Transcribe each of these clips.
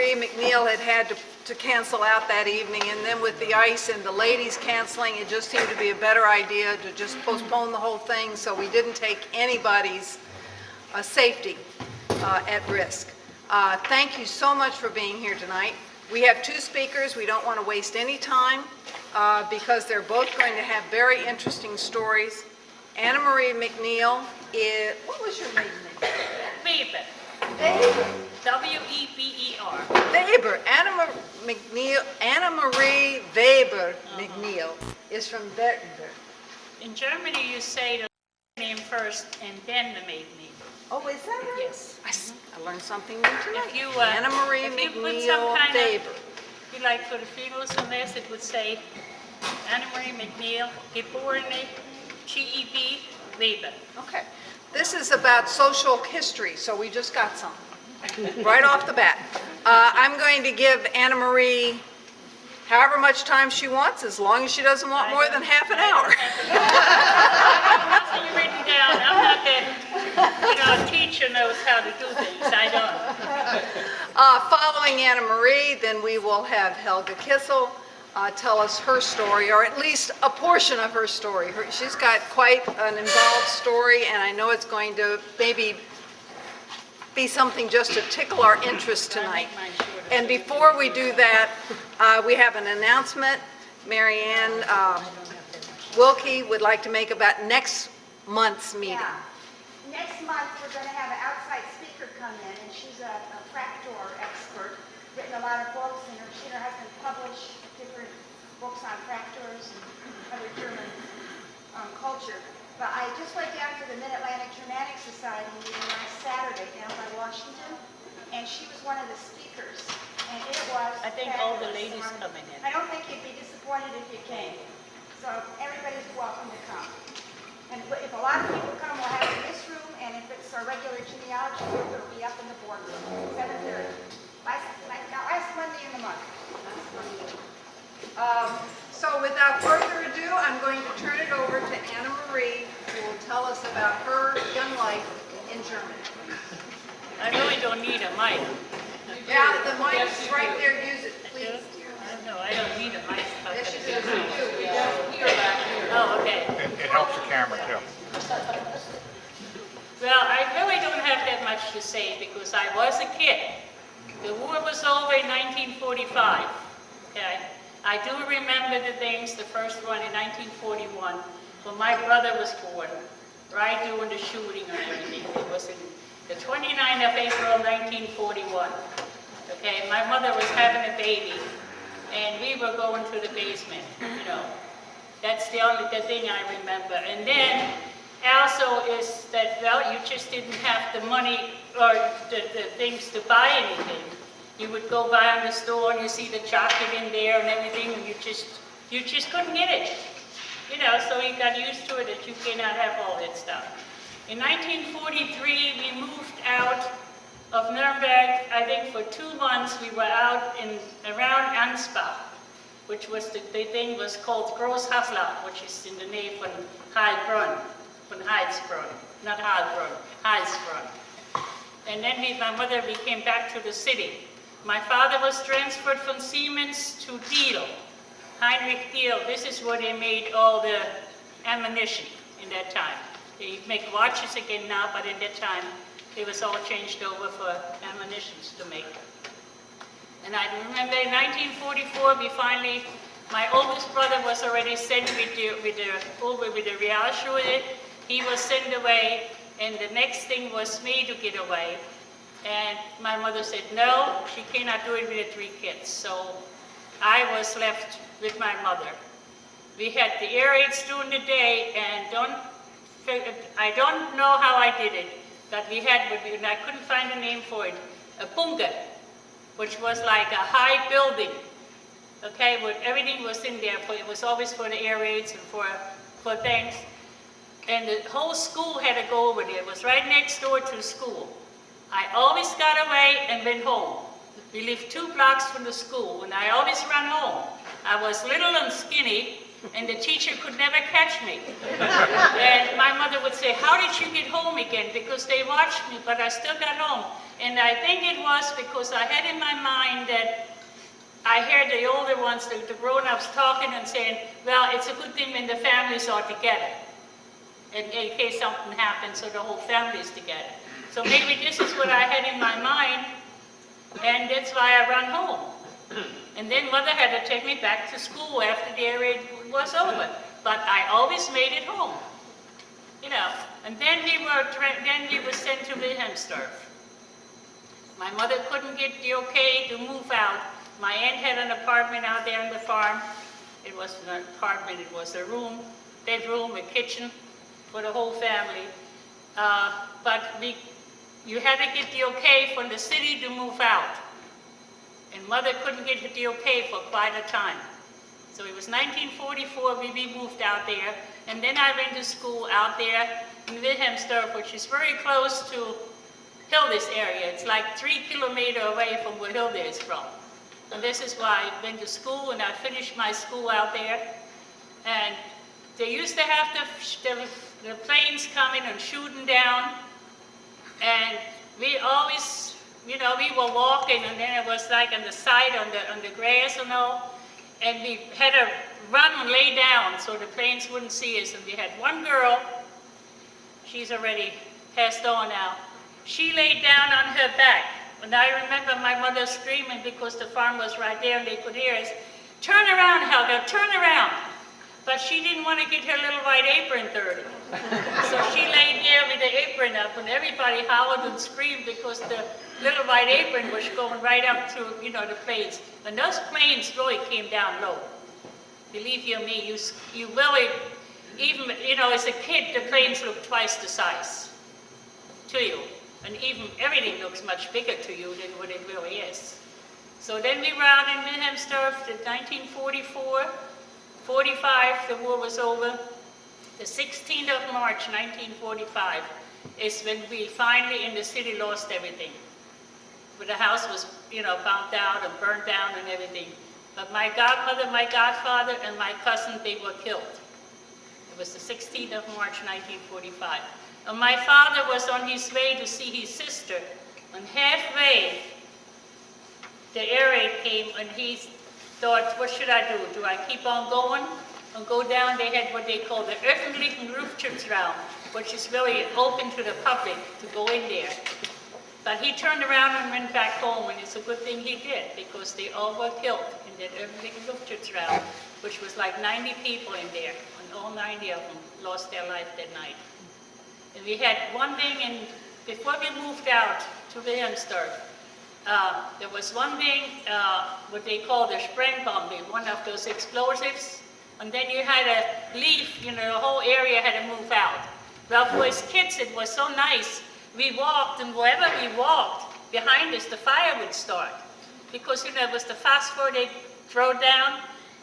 Annemarie McNeal had to cancel out that evening, and then with the ice and the ladies canceling, it just seemed to be a better idea to just postpone the whole thing, so we didn't take anybody's safety at risk. Thank you so much for being here tonight. We have two speakers. We don't want to waste any time because they're both going to have very interesting stories. Annemarie McNeal is, what was your maiden name? Weber. Weber. W-E-B-E-R. Weber. Annemarie Weber McNeal is from Bergenberg. In Germany, you say the name first and then the maiden name. Oh, is that right? Yes. I learned something new tonight. If you, Annemarie if you put McNeal some kind Weber. of, you like for the females on this, it would say Annemarie McNeal, geborene G-E-B Weber. Okay. This is about social history, so we just got some right off the bat. I'm going to give Annemarie however much time she wants, as long as she doesn't want more than half an hour. Nothing written down. I'm not that, teacher knows how to do things. I don't. Following Annemarie, then we will have Helga Kissel tell us her story, or at least a portion of her story. She's got quite an involved story, and I know it's going to maybe be something just to tickle our interest tonight. And before we do that, we have an announcement. Marianne Wilkie would like to make about next month's meeting. Yeah. Next month, we're going to have an outside speaker come in, and she's a fractor expert, written a lot of books, and she and her husband published different books on fractors and other German culture. But I just went down to the Mid-Atlantic Germanic Society meeting last Saturday down by Washington, and she was one of the speakers, and it was I think all the ladies coming in. I don't think you'd be disappointed if you came. So everybody's welcome to come. And if a lot of people come, we'll have it in this room, and if it's our regular genealogy group, it'll be up in the boardroom, 7:30. Last Monday in the month. So without further ado, I'm going to turn it over to Annemarie, who will tell us about her young life in Germany. I really don't need a mic. Yeah, the mic is right there. Use it, please. No, I don't need a mic. Yes, you do. We don't hear back here. Oh, okay. It helps the camera too. Well, I really don't have that much to say because I was a kid. The war was over in 1945. Okay. I do remember the things, the first one in 1941, when my brother was born, right during the shooting and everything. It was in the 29th of April, 1941. Okay, my mother was having a baby, and we were going to the basement, That's the only thing I remember. And then also is that, well, you just didn't have the money or the things to buy anything. You would go by in the store and you see the chocolate in there and everything, and you just couldn't get it. So you got used to it that you cannot have all that stuff. In 1943, we moved out of Nuremberg. I think for 2 months we were out around Ansbach, which was the thing was called Großhasla, which is in the name von Heilbronn, not Heilbronn, Heilsbronn. And then my mother, we came back to the city. My father was transferred from Siemens to Diehl, Heinrich Diehl. This is where they made all the ammunition in that time. They make watches again now, but in that time, it was all changed over for ammunitions to make. And I remember in 1944, my oldest brother was already sent with the Realschule. He was sent away, and the next thing was me to get away. And my mother said, no, she cannot do it with the 3 kids. So I was left with my mother. We had the air raids during the day, and I don't know how I did it, but and I couldn't find a name for it, a bunker, which was like a high building, okay, where everything was in there. It was always for the air raids and for things. And the whole school had to go over there. It was right next door to the school. I always got away and went home. We lived 2 blocks from the school, and I always ran home. I was little and skinny, and the teacher could never catch me. And my mother would say, how did you get home again? Because they watched me, but I still got home. And I think it was because I had in my mind that I heard the older ones, the grown-ups talking and saying, well, it's a good thing when the families are together, in case something happens, so the whole family is together. So maybe this is what I had in my mind, and that's why I ran home. And then Mother had to take me back to school after the air raid was over. But I always made it home, you know. And then we were sent to Wilhelmsdorf. My mother couldn't get the okay to move out. My aunt had an apartment out there on the farm. It wasn't an apartment, it was a room, bedroom, a kitchen for the whole family. But you had to get the okay from the city to move out. And Mother couldn't get the okay for quite a time. So it was 1944 we moved out there. And then I went to school out there in Wilhelmsdorf, which is very close to Hilda's area. It's like 3 kilometers away from where Hilda is from. And this is why I went to school, and I finished my school out there. And they used to have the planes coming and shooting down. And we always, you know, we were walking, and then it was like on the side, on the grass and all. And we had to run and lay down so the planes wouldn't see us. And we had one girl, she's already passed on now. She laid down on her back. And I remember my mother screaming because the farm was right there and they could hear us, turn around, Helga, turn around. But she didn't want to get her little white apron dirty. So she laid there with the apron up, and everybody howled and screamed because the little white apron was going right up to, you know, the planes. And those planes really came down low. Believe you me, you really, even, you know, as a kid, the planes look twice the size to you. And even everything looks much bigger to you than what it really is. So then we were out in Wilhelmsdorf in 1944, 45, the war was over. The 16th of March, 1945, is when we finally in the city lost everything. But the house was, you know, bombed out and burned down and everything. But my godmother, my godfather, and my cousin, they were killed. It was the 16th of March, 1945. And my father was on his way to see his sister, and halfway, the air raid came, and he thought, what should I do? Do I keep on going and go down? They had what they call the öffentlichen Rufschutzraum, which is really open to the public to go in there. But he turned around and went back home, and it's a good thing he did, because they all were killed in that öffentlichen Rufschutzraum, which was like 90 people in there, and all 90 of them lost their life that night. And we had one thing, and before we moved out to Wilhelmsdorf, there was one thing, what they call the Sprengbombing, one of those explosives, and then you had to leave, you know, the whole area had to move out. Well, for us kids, it was so nice. We walked, and wherever we walked, behind us, the fire would start. Because, you know, it was the phosphor they throw down.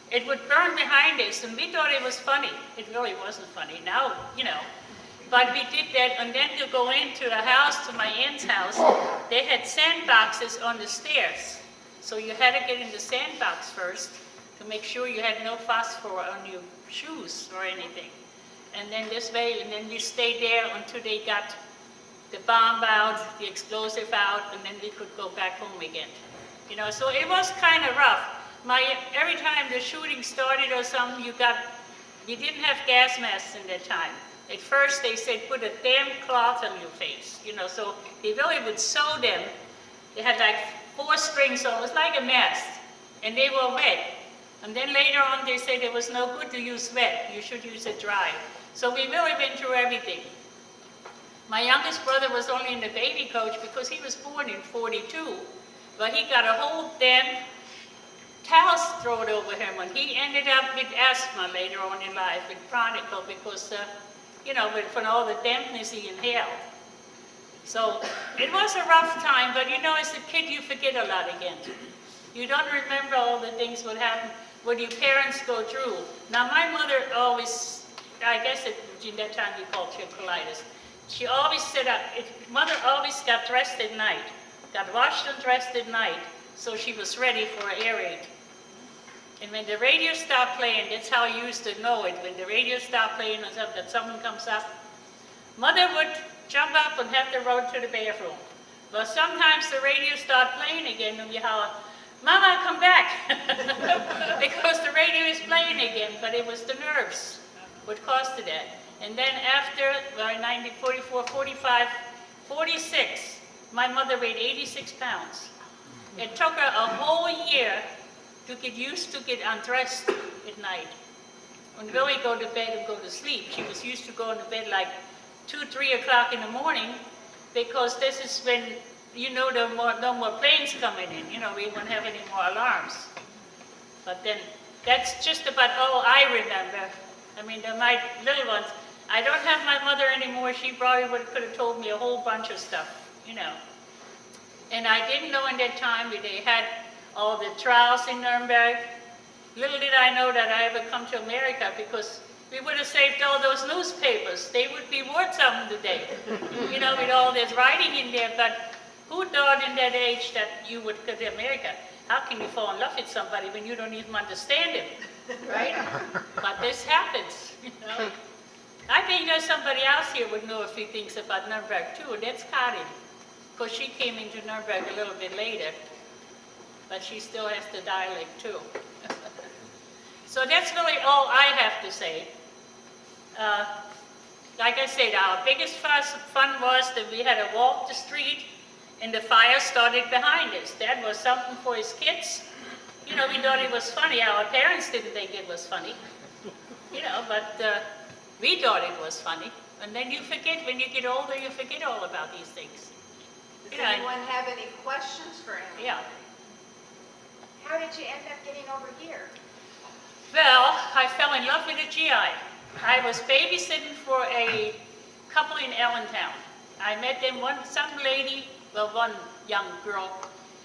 It would burn behind us, and we thought it was funny. It really wasn't funny. Now, you know. But we did that, and then to go into the house, to my aunt's house, they had sandboxes on the stairs. So you had to get in the sandbox first to make sure you had no phosphor on your shoes or anything. And then this way, and then we stayed there until they got the bomb out, the explosive out, and then we could go back home again. You know, so it was kind of rough. Every time the shooting started or something, you didn't have gas masks in that time. At first they said, put a damn cloth on your face, you know, so they really would sew them. They had like 4 strings, so it was like a mask, and they were wet. And then later on they said it was no good to use wet, you should use it dry. So we really went through everything. My youngest brother was only in the baby coach because he was born in 42, but he got a whole damn towels thrown over him, and he ended up with asthma later on in life, with chronic, because you know, from all the dampness he inhaled. So it was a rough time, but you know, as a kid, you forget a lot again. You don't remember all the things that happen, what your parents go through. Now, my mother always, I guess in that time we called it colitis. She always said, Mother always got dressed at night, got washed and dressed at night, so she was ready for an air raid. And when the radio stopped playing, that's how I used to know it. When the radio stopped playing and stuff, that someone comes up, Mother would jump up and have to run to the bathroom. But sometimes the radio started playing again and you holler, Mama, come back! Because the radio is playing again, but it was the nerves what caused that. And then after, well, in 1944, 45, 46, my mother weighed 86 pounds. It took her a whole year to get used to get undressed at night. When Willie go to bed and go to sleep, she was used to going to bed like 2, 3 o'clock in the morning, because this is when, you know, no more planes coming in. You know, we won't have any more alarms. But then, that's just about all I remember. I mean, my little ones, I don't have my mother anymore. She probably could have told me a whole bunch of stuff, you know. And I didn't know in that time that they had all the trials in Nuremberg. Little did I know that I ever come to America, because we would have saved all those newspapers. They would be worth something today, you know, with all this writing in there. But who thought in that age that you would go to America? How can you fall in love with somebody when you don't even understand him, right? But this happens, you know. I think there's somebody else here would know a few things about Nuremberg too, and that's Karin. Because she came into Nuremberg a little bit later, but she still has the dialect too. So that's really all I have to say. Like I said, our biggest fun was that we had to walk the street and the fire started behind us. That was something for his kids. You know, we thought it was funny. Our parents didn't think it was funny. You know, but we thought it was funny. And then you forget, when you get older, you forget all about these things. Does anyone have any questions for Annemarie? Yeah. How did you end up getting over here? Well, I fell in love with a GI. I was babysitting for a couple in Allentown. I met them, some lady, well, one young girl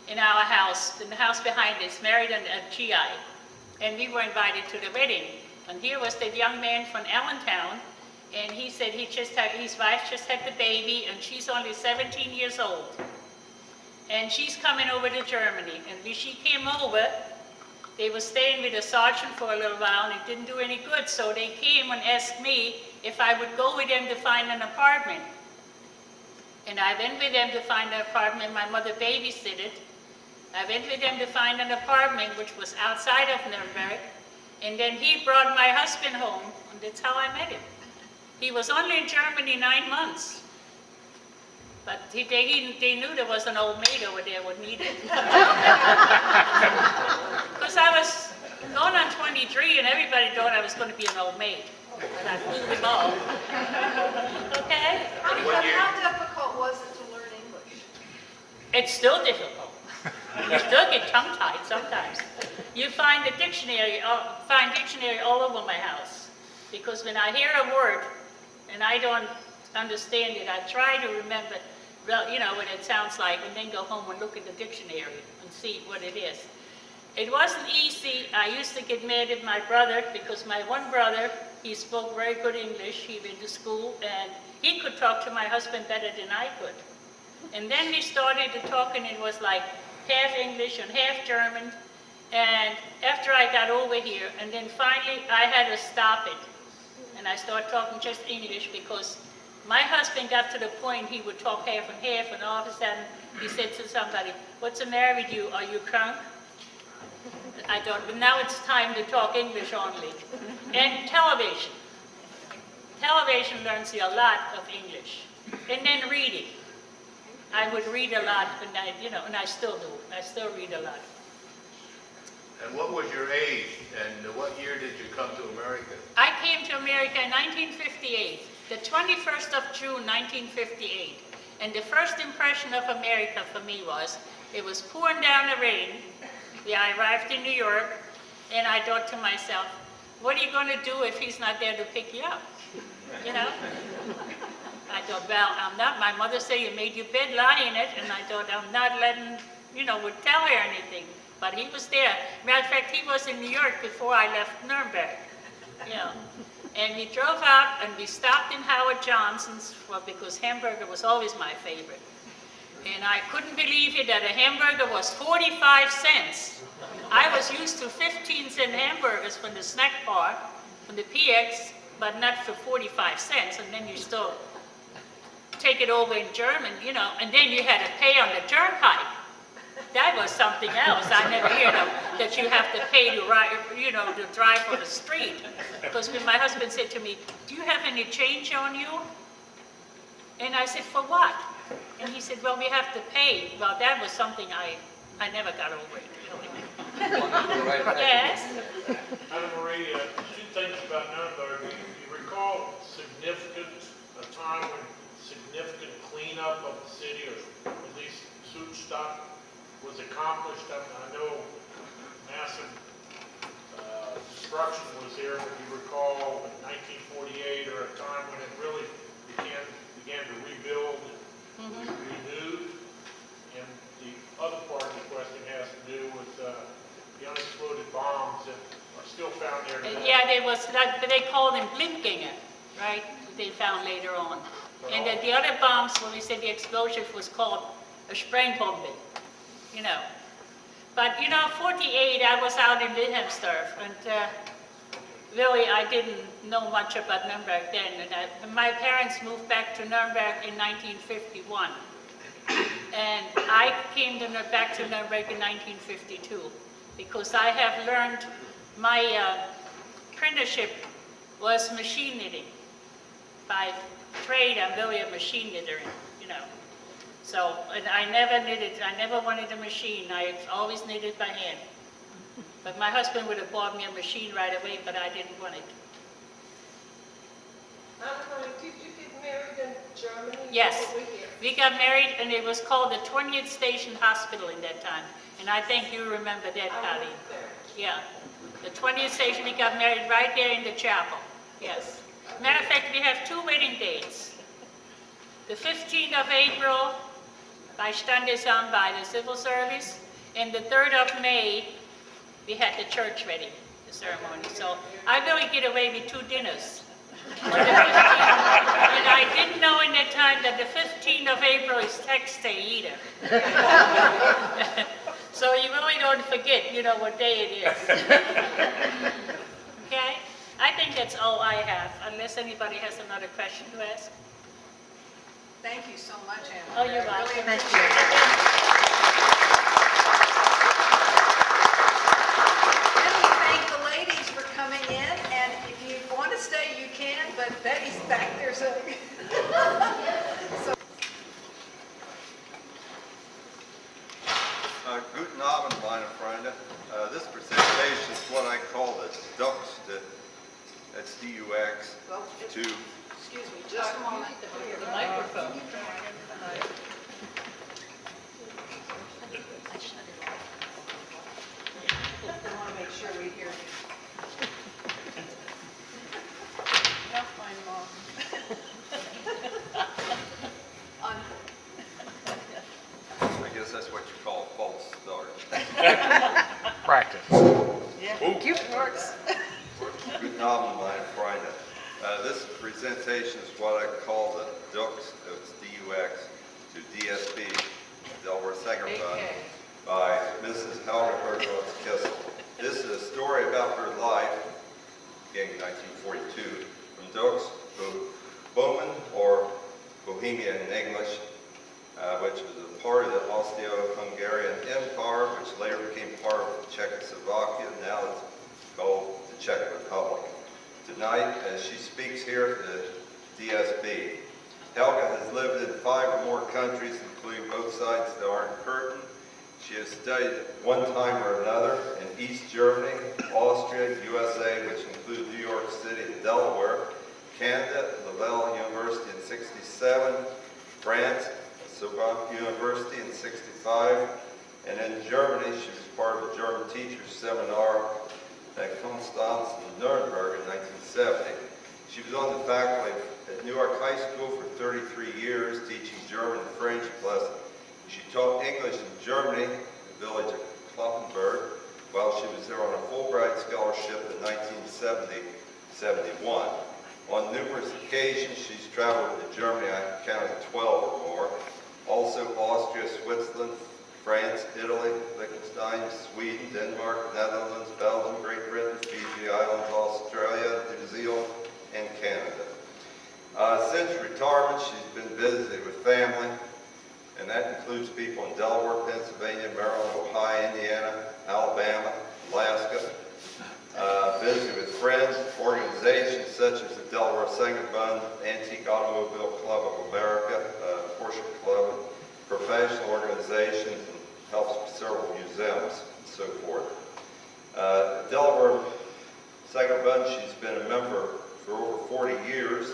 in our house, in the house behind us, married a GI. And we were invited to the wedding. And here was the young man from Allentown, and he said his wife just had the baby, and she's only 17 years old. And she's coming over to Germany. And when she came over, they were staying with a sergeant for a little while, and it didn't do any good. So they came and asked me if I would go with them to find an apartment. And I went with them to find an apartment. My mother babysitted. I went with them to find an apartment which was outside of Nuremberg. And then he brought my husband home, and that's how I met him. He was only in Germany 9 months. But they knew there was an old maid over there would need it. Because I was going on 23 and everybody thought I was going to be an old maid. But I fooled them all. Okay? How difficult was it to learn English? It's still difficult. You still get tongue-tied sometimes. You find the dictionary, all over my house. Because when I hear a word and I don't understand it, I try to remember, well, you know, what it sounds like, and then go home and look at the dictionary and see what it is. It wasn't easy. I used to get mad at my brother, because my one brother, he spoke very good English. He went to school, and he could talk to my husband better than I could. And then we started to talk, and it was like half English and half German. And after I got over here, and then finally I had to stop it. And I started talking just English, because my husband got to the point he would talk half and half, and all of a sudden he said to somebody, "What's the matter with you? Are you drunk?" I thought, but now it's time to talk English only. And television. Television learns you a lot of English. And then reading. I would read a lot, and I still do. I still read a lot. And what was your age, and what year did you come to America? I came to America in 1958, the 21st of June, 1958. And the first impression of America for me was, it was pouring down the rain. I arrived in New York, and I thought to myself, what are you going to do if he's not there to pick you up? You know? I thought, well, I'm not, my mother said you made your bed, lie in it, and I thought, I'm not letting, would tell her anything. But he was there. Matter of fact, he was in New York before I left Nuremberg. And we drove out, and we stopped in Howard Johnson's, because hamburger was always my favorite. And I couldn't believe it that a hamburger was 45 cents. I was used to 15-cent hamburgers from the snack bar, from the PX, but not for 45 cents, and then you still take it over in German, you know, and then you had to pay on the turnpike. That was something else. I never heard of, that you have to pay to ride, you know, to drive on the street. Because when my husband said to me, "Do you have any change on you?" And I said, "For what?" And he said, "Well, we have to pay." Well, that was something I never got over it, really. Yes? Annemarie, two things about Nuremberg. You recall a time when significant cleanup of the city, or at least Suchstadt, was accomplished? I know massive destruction was there, but you recall in 1948, or a time when it really began to rebuild and was renewed? And the other part of the question has to do with the unexploded bombs that are still found there today. Yeah, they called them Blindgänger, right? They found later on. And the other bombs, when we said the explosion, was called a Sprengbombe, you know. But, you know, 48, I was out in Wilhelmsdorf, and really I didn't know much about Nuremberg then. And my parents moved back to Nuremberg in 1951. And I came back to Nuremberg in 1952, because I have learned, my apprenticeship was machine knitting. By trade, I'm really a machine knitter, you know. So, and I never knitted, I never wanted a machine. I always knitted by hand. But my husband would have bought me a machine right away, but I didn't want it. Annemarie, did you get married in Germany? Yes, Over here? we got married, and it was called the 20th Station Hospital in that time. And I think you remember that, I Patty. went there. Yeah, the 20th Station, we got married right there in the chapel. Yes. Matter of fact, we have two wedding dates. The 15th of April, by Standesamt, by the civil service, and the 3rd of May, we had the church wedding, the ceremony. So I really get away with 2 dinners. On the 15th, and I didn't know in that time that the 15th of April is tax day either. So you really don't forget, you know, what day it is. Okay? I think that's all I have, unless anybody has another question to ask. Thank you so much, Anna. Oh, you're welcome. Thank you. And we thank the ladies for coming in, and if you want to stay, you can, but Betty's back there, so. Guten Abend, meine Freunde. This presentation is what I call the DUX, that's D-U-X, Well, to excuse me, just a moment. The microphone. I want to make sure we hear you. That's fine, Mom. I guess that's what you call a false start. Practice. Yeah, cute works. Guten Abend, meine Freunde. This presentation is what I call the DUX, it's D-U-X, to DSB, Delaware Sangerbund, by Mrs. Helga Kissel. This is a story about her life, beginning in 1942, from DUX, Böhmen, or Bohemia in English, which was a part of the Austro-Hungarian Empire, which later became part of Czechoslovakia. Now it's called the Czech Republic. Tonight, as she speaks here at the DSB, Helga has lived in 5 or more countries, including both sides of the Iron Curtain. She has studied at one time or another in East Germany, Austria, USA, which include New York City and Delaware, Canada, Laval University in 1967, France, Sorbonne University in 1965, and in Germany, she was part of a German teacher's seminar at Constance in Nuremberg in 1970. She was on the faculty at Newark High School for 33 years, teaching German and French, plus she taught English in Germany, the village of Kloppenburg, while she was there on a Fulbright scholarship in 1970-71. On numerous occasions, she's traveled to Germany, I counted 12 or more, also Austria, Switzerland, France, Italy, Liechtenstein, Sweden, Denmark, Netherlands, Belgium, Great Britain, Fiji Islands, Australia, New Zealand, and Canada. Since retirement, she's been busy with family, and that includes people in Delaware, Pennsylvania, Maryland, Ohio, Indiana, Alabama, Alaska. Busy with friends, organizations such as the Delaware Sangamon Antique Automobile Club of America, Porsche Club, professional organizations, and helps with several museums and so forth. Delaware Sangamon, she's been a member for over 40 years.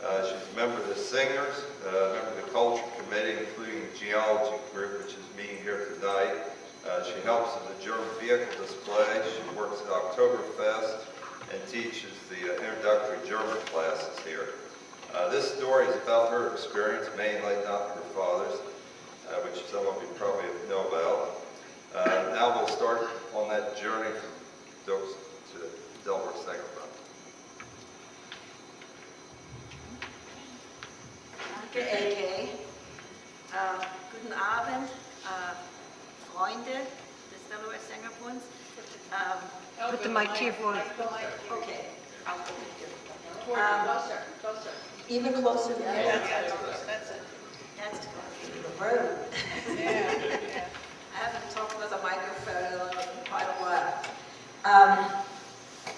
She's a member of the Singers, a member of the Culture Committee, including the Geology Group, which is meeting here tonight. She helps in the German vehicle display. She works at Oktoberfest and teaches the introductory German classes here. This story is about her experience, mainly not her father's, which some of you probably know about. Now we'll start on that journey from Dukes to Delaware Sangamon. Danke, AK. Guten Abend, Freunde des Delaware Sangamons. Put the mic to your voice. Okay, I'll put it here. Closer. Even closer than that? That's it. That's going to be the road. I haven't talked with a microphone in quite a while.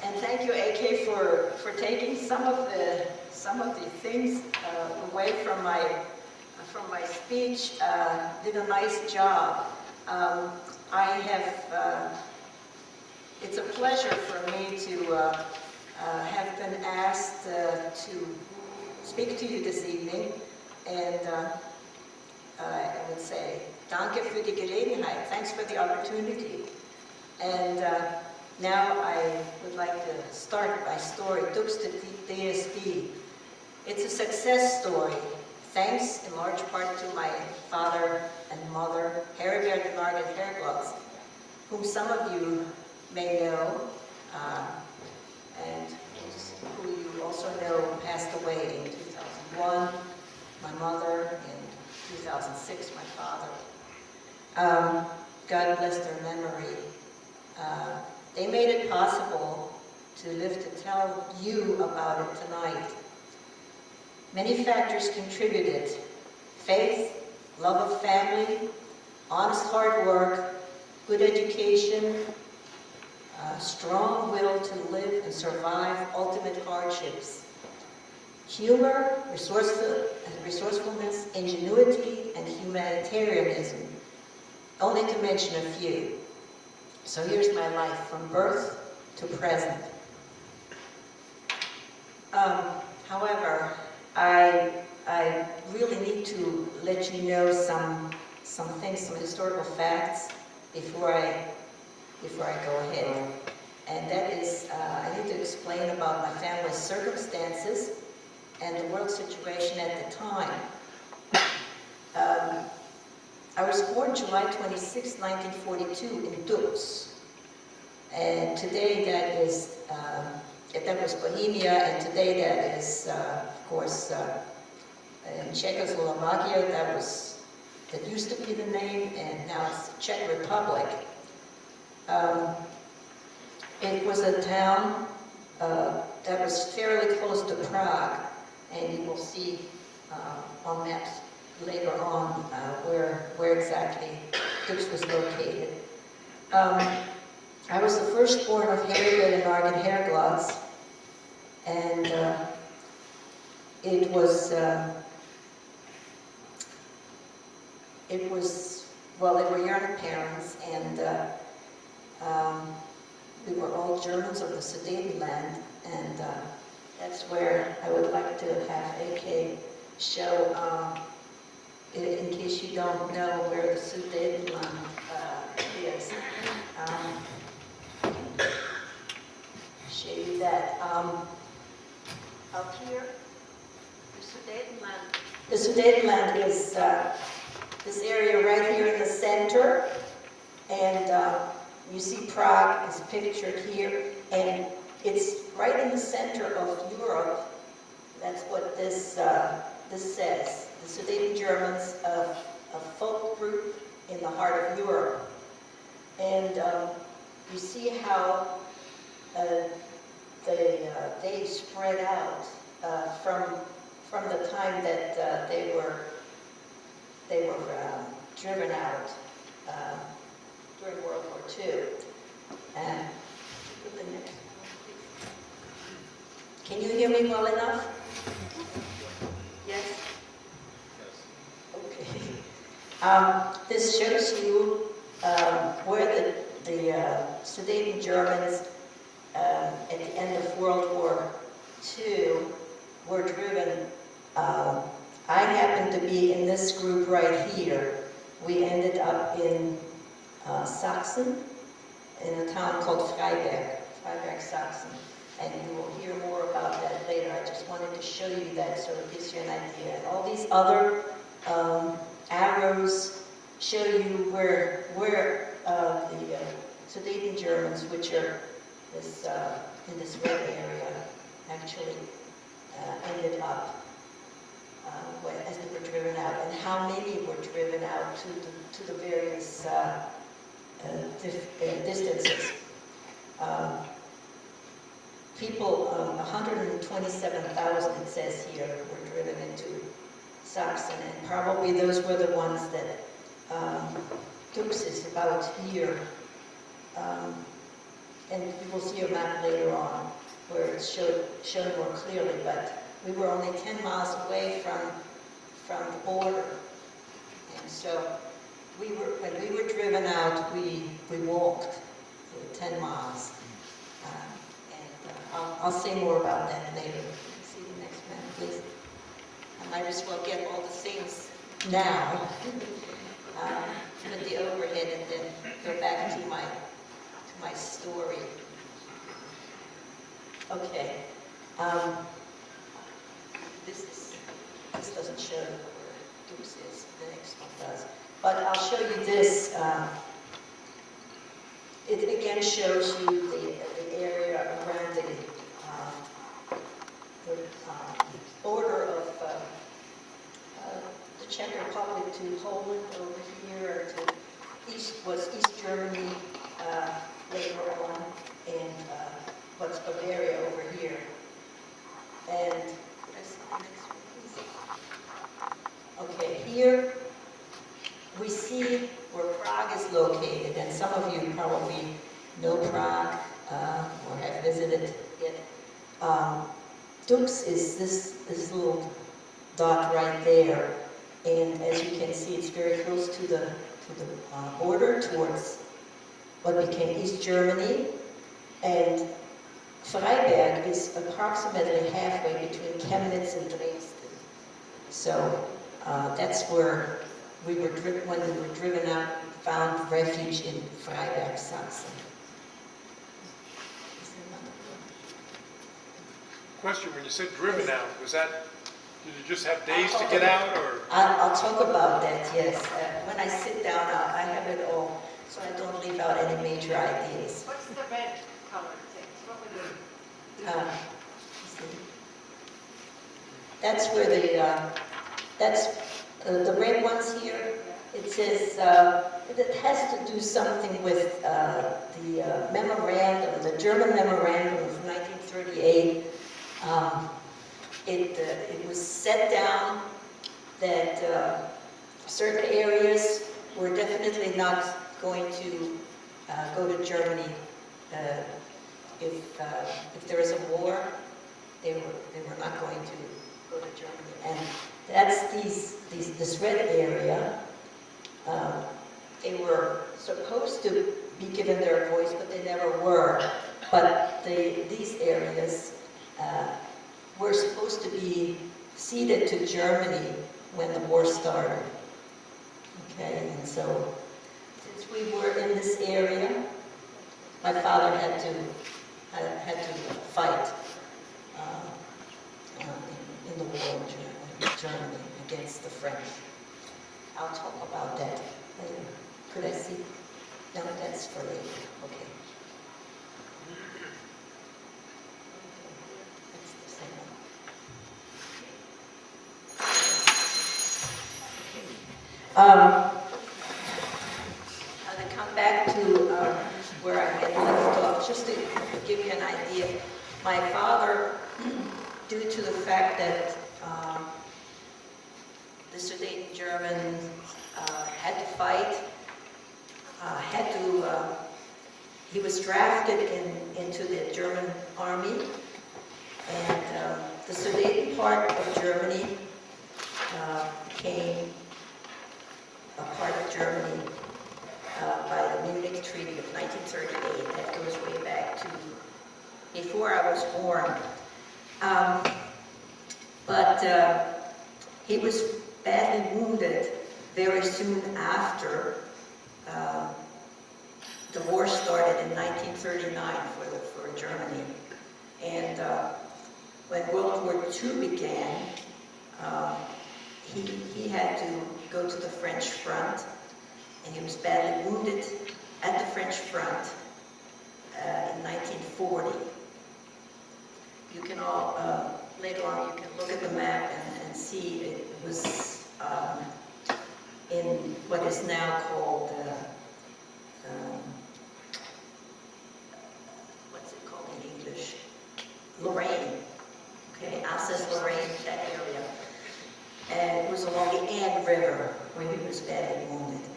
And thank you, AK, for taking some of the things away from my speech. Did a nice job. It's a pleasure for me to have been asked to speak to you this evening, and I would say, danke für die Gelegenheit, thanks for the opportunity. And now I would like to start my story, Dukes to DSB. It's a success story, thanks in large part to my father and mother, Helga and Helga, whom some of you may know, and who you also know passed away in 2001, my mother, in 2006, my father. God bless their memory. They made it possible to live to tell you about it tonight. Many factors contributed: faith, love of family, honest hard work, good education, strong will to live and survive ultimate hardships, humor, resourcefulness, ingenuity, and humanitarianism, only to mention a few. So here's my life from birth to present. However, I really need to let you know some things, some historical facts before I go ahead. And that is, I need to explain about my family's circumstances and the world situation at the time. I was born July 26, 1942 in Dukes. And today that was Bohemia, and today that is, of course, in Czechoslovakia, that used to be the name, and now it's the Czech Republic. It was a town that was fairly close to Prague, and you will see on maps later on where exactly Dukes was located. I was the firstborn of Helga and Argen Herglots, and it was, well, they were young parents, and we were all Germans of the Sudetenland, and that's where I would like to have AK show, in case you don't know where the Sudetenland is. Show you that. Up here, the Sudetenland. The Sudetenland is this area right here in the center, and you see Prague is pictured here, and it's right in the center of Europe. That's what this says. The Sudeten Germans, a folk group in the heart of Europe. And you see how they spread out from the time that they were driven out during World War II. And put the next one, please. Can you hear me well enough? Yes? Okay. This shows you where the Sudetenland Germans at the end of World War II were driven. I happened to be in this group right here. We ended up in Sachsen, in a town called Freiberg, Sachsen. And you will hear more about that later. I just wanted to show you that so it gives you an idea. And all these other arrows show you where the Sudeten Germans, which are this, in this red area, actually ended up as they were driven out, and how many were driven out to the various distances. People, 127,000, it says here, were driven into Sachsen, and probably those were the ones that Dux is about here. And you will see a map later on where it's shown more clearly, but we were only 10 miles away from the border. And so when we were driven out, we walked 10 miles. I'll say more about that later. See the next map, please. I might as well get all the things now. Put the overhead and then go back to my story. Okay. This doesn't show where Dux is. The next one does. But I'll show you this. It again shows you the area around the border of the Czech Republic to Poland over here, to East Germany later on, and what's Bavaria over here. And okay, here we see where Prague is located, and some of you probably know Prague or have visited it. Dux is this little dot right there, and as you can see, it's very close to the border towards what became East Germany, and Freiberg is approximately halfway between Chemnitz and Dresden. So that's where when we were driven out, found refuge in Freiberg, Sachsen. Question, when you said driven out, was that, did you just have days to get out, or? I'll talk about that, yes. When I sit down, I have it all, so I don't leave out any major ideas. What's the red colored things? What would That's where the red ones here. It says it has to do something with the memorandum, the German memorandum of 1938. It was set down that certain areas were definitely not going to go to Germany if there is a war. They were not going to go to Germany, and that's this red area. They were supposed to be given their voice, but they never were. But these areas were supposed to be ceded to Germany when the war started. Okay, and so since we were in this area, my father had to fight in the war in Germany against the French. I'll talk about that later. Could I see? No, that's for later. Okay. That's the same one. just to give you an idea, my father, due to the fact that the Sudeten-Germans had to fight, he was drafted into the German army, and the Sudeten part of Germany became a part of Germany by the Munich Treaty of 1938. That goes way back to before I was born. But he was badly wounded very soon after the war started in 1939 for Germany. And when World War II began, he had to go to the French front, and he was badly wounded at the French front in 1940. You can all, later on, you can look at the map and see it was in what is now called, what's it called in English? Lorraine. Okay, Alsace-Lorraine, that area. And it was along the Aisne River where he was badly wounded.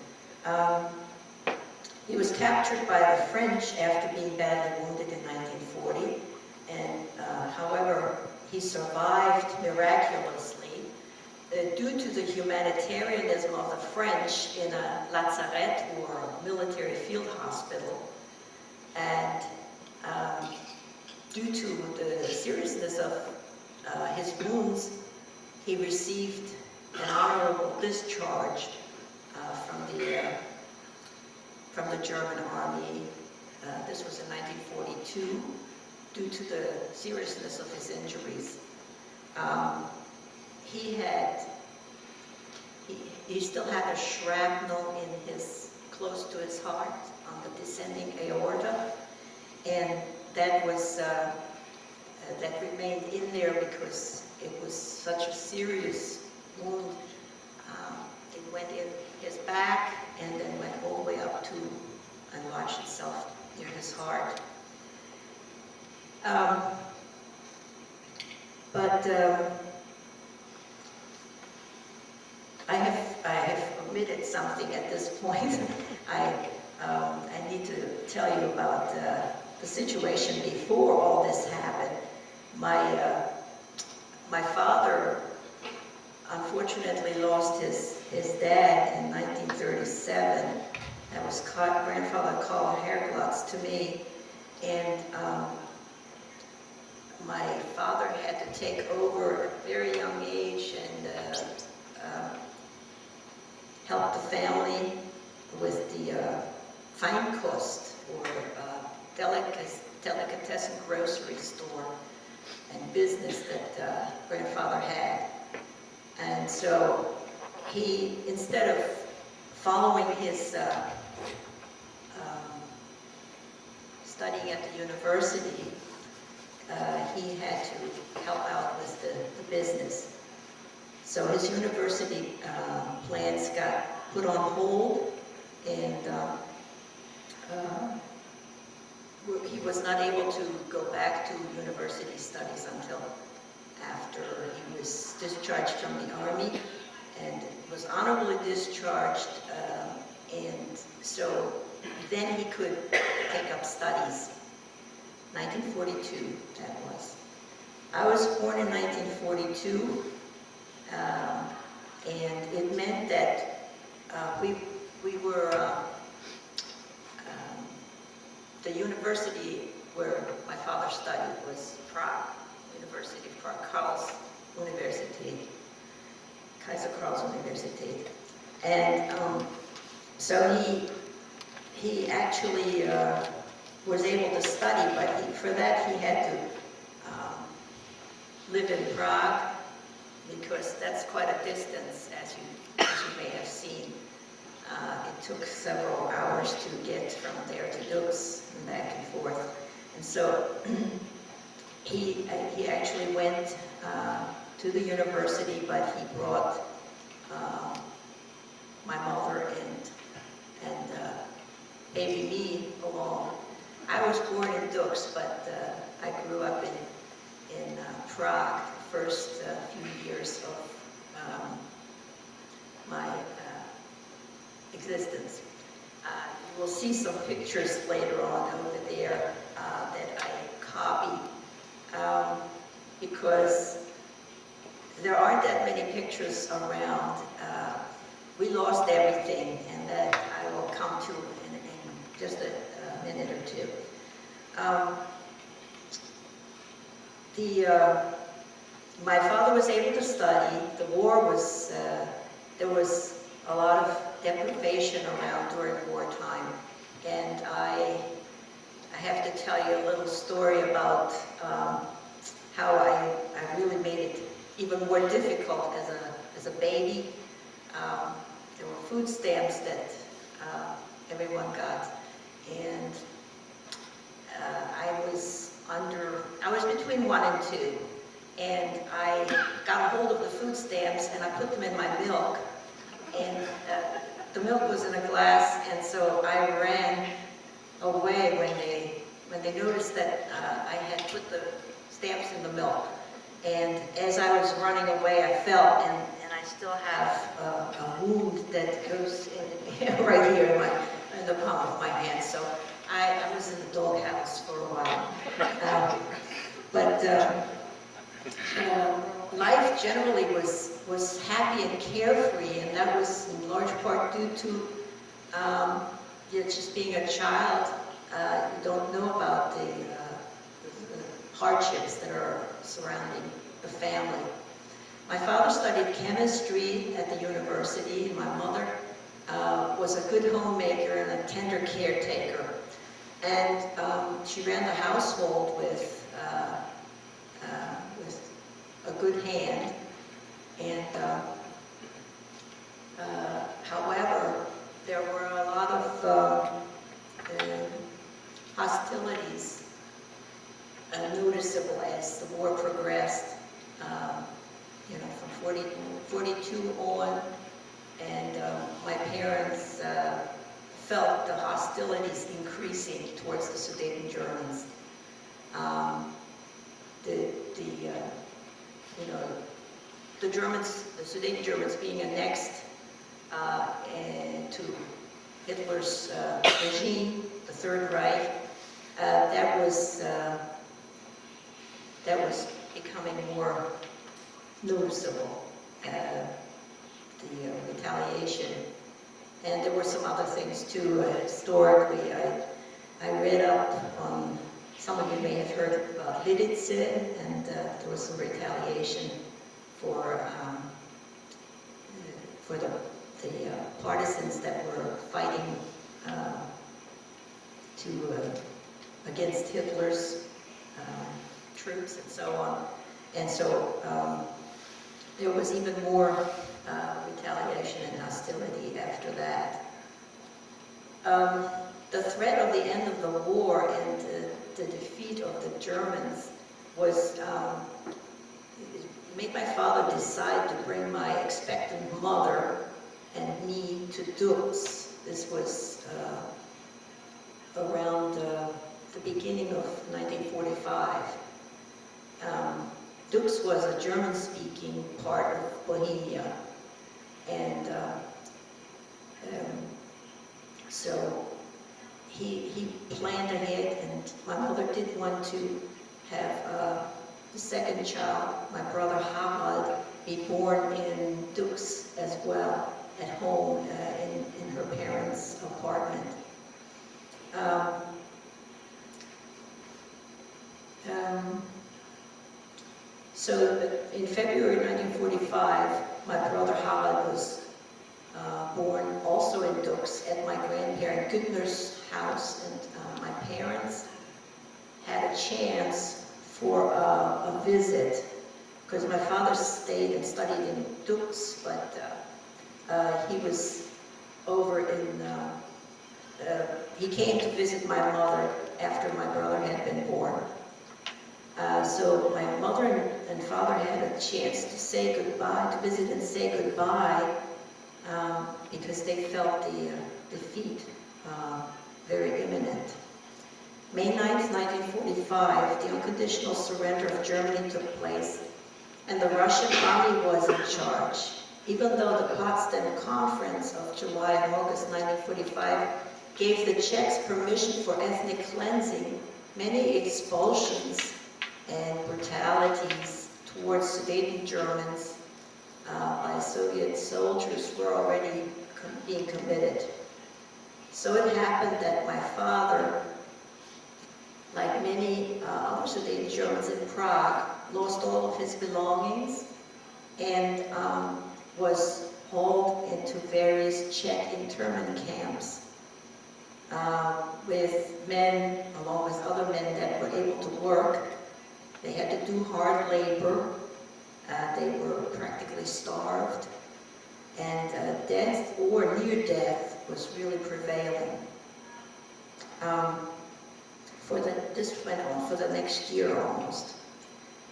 He was captured by the French after being badly wounded in 1940, and however, he survived miraculously due to the humanitarianism of the French in a lazaret or a military field hospital, and due to the seriousness of his wounds, he received an honorable discharge from the German army. This was in 1942, due to the seriousness of his injuries. He still had a shrapnel close to his heart on the descending aorta, and that remained in there because it was such a serious wound. It went in his back and then went all the way up to and lodged itself near his heart. I have omitted something at this point. I need to tell you about the situation before all this happened. My father unfortunately lost his dad in 1937. That was grandfather Carl Helga to me, and my father had to take over at a very young age and help the family with the Feinkost, or delicatessen grocery store and business that grandfather had. And so he, instead of following his studying at the university, he had to help out with the business. So his university plans got put on hold, and he was not able to go back to university studies until after he was discharged from the army, and was honorably discharged, and so then he could take up studies. 1942, that was. I was born in 1942, and it meant that we were, the university where my father studied was Prague, University of Prague, Karls University, Kaiser Karls University. And so he actually was able to study, but for that he had to live in Prague, because that's quite a distance, as you may have seen. It took several hours to get from there to Dux and back and forth. And so he actually went to the university, but he brought my mother and baby me along. I was was born in Dux, but I grew up in Prague, the first few years of my existence. You will see some pictures later on over there that I copied because there aren't that many pictures around. We lost everything, and that I will come to in just a minute or two. My father was able to study. The war was, there was a lot of deprivation around during wartime, and I have to tell you a little story about how I really made it even more difficult as a baby. There were food stamps that everyone got, and I was between 1 and 2, and I got a hold of the food stamps and I put them in my milk, and the milk was in a glass, and so I ran away when they noticed that I had put the stamps in the milk. And as I was running away, I fell, and I still have a wound that goes in, right here in the palm of my hand. So I was in the doghouse for a while. Life generally was happy and carefree, and that was in large part due to just being a child. You don't know about the hardships that are surrounding the family. My father studied chemistry at the university, and my mother was a good homemaker and a tender caretaker. And she ran the household with a good hand. And however, there were a lot of hostilities noticeable as the war progressed, from 42 on, and my parents felt the hostilities increasing towards the Sudeten Germans. The Germans, the Sudeten Germans being annexed to Hitler's regime, the Third Reich, that was becoming more noticeable, the retaliation. And there were some other things too. Historically, I read up on, some of you may have heard about Lidice, and there was some retaliation for the partisans that were fighting against Hitler's troops and so on. And so there was even more retaliation and hostility after that. The threat of the end of the war and the defeat of the Germans was made my father decide to bring my expectant mother and me to Dux. This was around the beginning of 1945. Dux was a German-speaking part of Bohemia, and so he planned ahead, and my mother did want to have the second child, my brother Harald, be born in Dux as well, at home in her parents' apartment. So in February 1945, my brother Helga was born also in Dux at my grandparent Güttner's house, and my parents had a chance for a visit, because my father stayed and studied in Dux, but he was over in, he came to visit my mother after my brother had been born. So my mother and father had a chance to say goodbye, to visit and say goodbye, because they felt the defeat very imminent. May 9th, 1945, the unconditional surrender of Germany took place, and the Russian army was in charge. Even though the Potsdam Conference of July and August 1945 gave the Czechs permission for ethnic cleansing, many expulsions and brutalities towards Sudeten Germans by Soviet soldiers were already being committed. So it happened that my father, like many other Sudeten Germans in Prague, lost all of his belongings and was hauled into various Czech internment camps with men, along with other men that were able to work. They had to do hard labor. They were practically starved. And death or near death was really prevailing. This went on for the next year almost.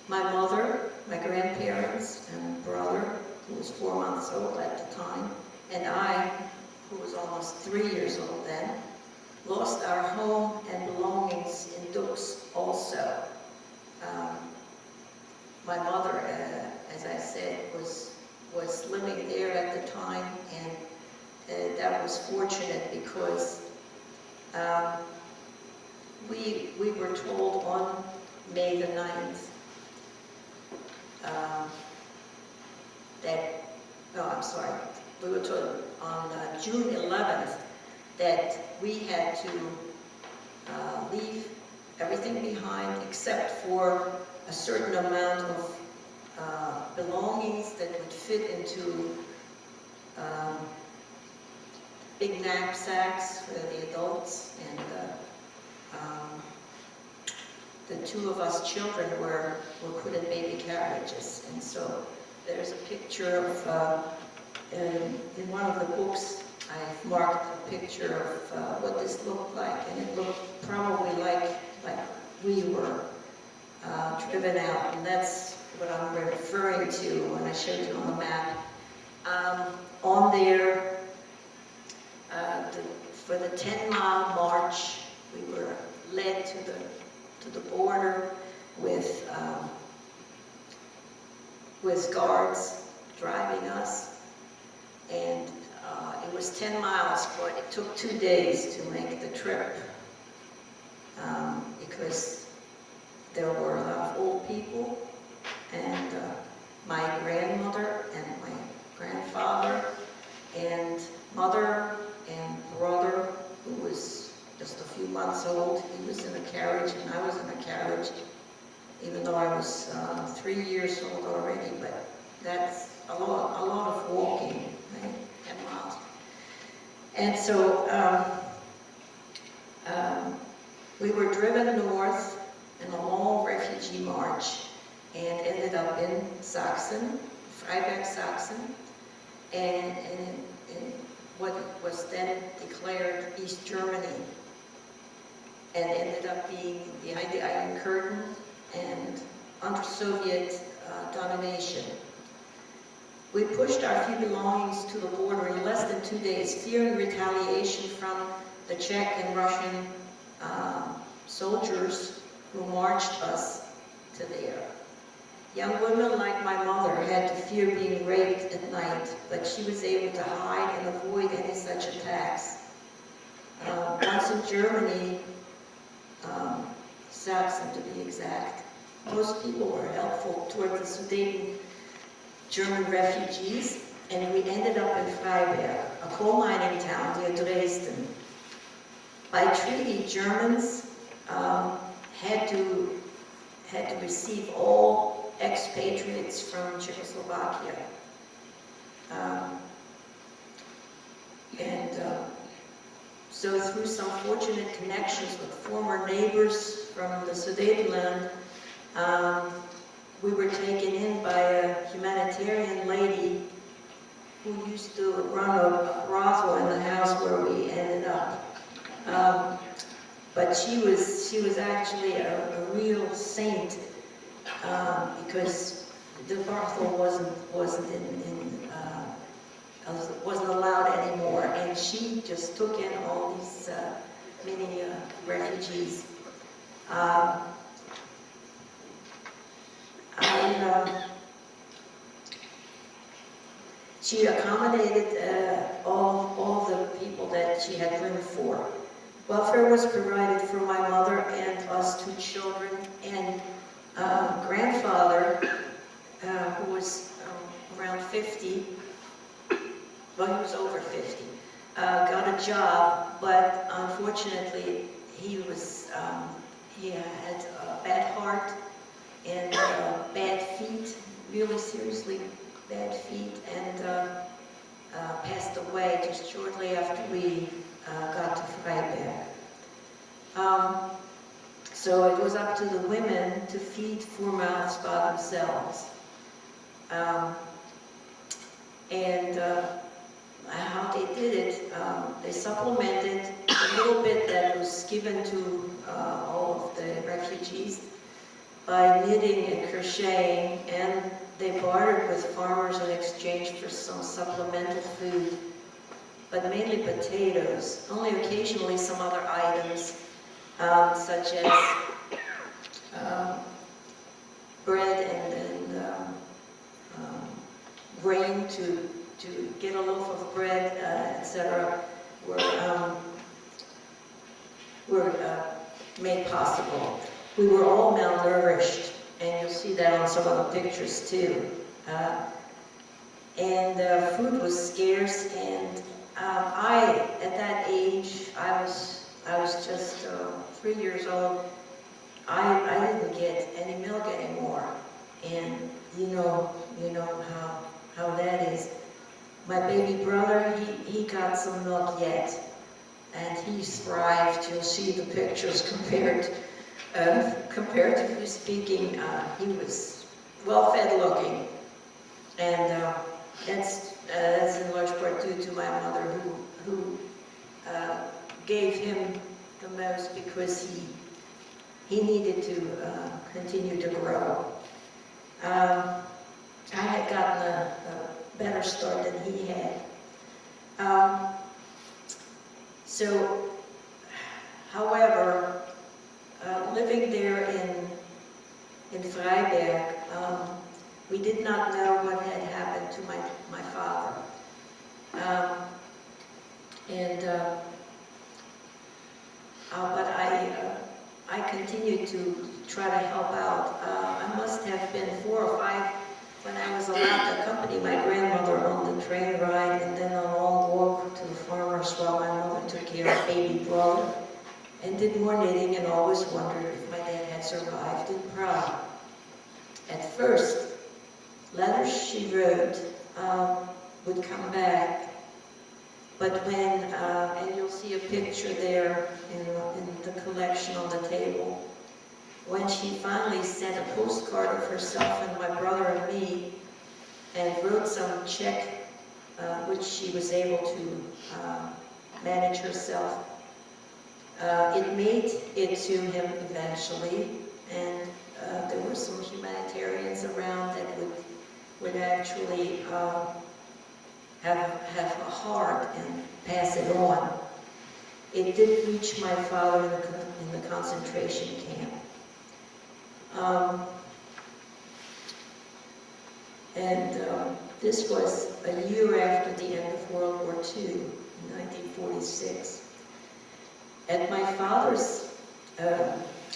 My mother, my grandparents, and brother, who was 4 months old at the time, and I, who was almost 3 years old then, lost our home and belongings in Dux also. My mother, as I said, was living there at the time, and that was fortunate because we were told on May the 9th we were told on June 11th that we had to leave everything behind except for a certain amount of belongings that would fit into big knapsacks for the adults, and the two of us children were put in baby carriages. And so there's a picture of, in one of the books, I've marked a picture of what this looked like, and it looked probably like we were driven out, and that's what I'm referring to when I showed you on the map. On there, for the 10-mile march, we were led to the border with guards driving us, and it was 10 miles, but it took 2 days to make the trip because there were a lot of old people, and my grandmother and my grandfather and mother and brother, who was just a few months old. He was in a carriage and I was in a carriage, even though I was 3 years old already, but that's a lot of walking, right? 10 miles. And so we were driven north in a long refugee march and ended up in Sachsen, Freiberg, Sachsen, and in what was then declared East Germany, and ended up being behind the Iron Curtain and under Soviet domination. We pushed our few belongings to the border in less than 2 days, fearing retaliation from the Czech and Russian soldiers who marched us to there. Young women like my mother had to fear being raped at night, but she was able to hide and avoid any such attacks. Once in Germany, Sachsen to be exact, most people were helpful toward the Sudeten German refugees, and we ended up in Freiberg, a coal mining town near Dresden. By treaty, Germans had to receive all expatriates from Czechoslovakia. So through some fortunate connections with former neighbors from the Sudetenland, we were taken in by a humanitarian lady who used to run a brothel in the house where we ended up. But she was actually a real saint, because the brothel wasn't allowed anymore, and she just took in all these many refugees. Um, she accommodated all the people that she had room for. Welfare was provided for my mother and us 2 children, and grandfather, who was around 50, well, he was over 50, got a job, but unfortunately he had a bad heart and bad feet, really seriously bad feet, and passed away just shortly after we got to Freiberg. So it was up to the women to feed 4 mouths by themselves. And how they did it, they supplemented a little bit that was given to all of the refugees by knitting and crocheting, and they bartered with farmers in exchange for some supplemental food, but mainly potatoes, only occasionally some other items, such as bread and grain to get a loaf of bread, etc., were made possible. We were all malnourished, and you'll see that on some of the pictures too. And food was scarce, and at that age, I was just 3 years old. I didn't get any milk anymore, and you know how that is. My baby brother, he got some milk yet, and he's thrived. You'll see the pictures comparatively speaking. He was well-fed looking, and that's in large part due to my mother, who gave him the most because he needed to continue to grow. I had gotten a better start than he had. So, however, living there in Freiberg, we did not know what had happened to my father. But I continued to try to help out. I must have been 4 or 5 when I was allowed to accompany my grandmother on the train ride and then a long walk to the farmers while my mother took care of baby brother and did more knitting, and always wondered if my dad had survived in Prague. At first, letters she wrote would come back, but when, and you'll see a picture there in the collection on the table, when she finally sent a postcard of herself and my brother and me and wrote some check, which she was able to manage herself, it made it to him eventually, and there were some humanitarians around that would actually have a heart and pass it on. It did reach my father in the concentration camp. This was a year after the end of World War II, in 1946. At my father's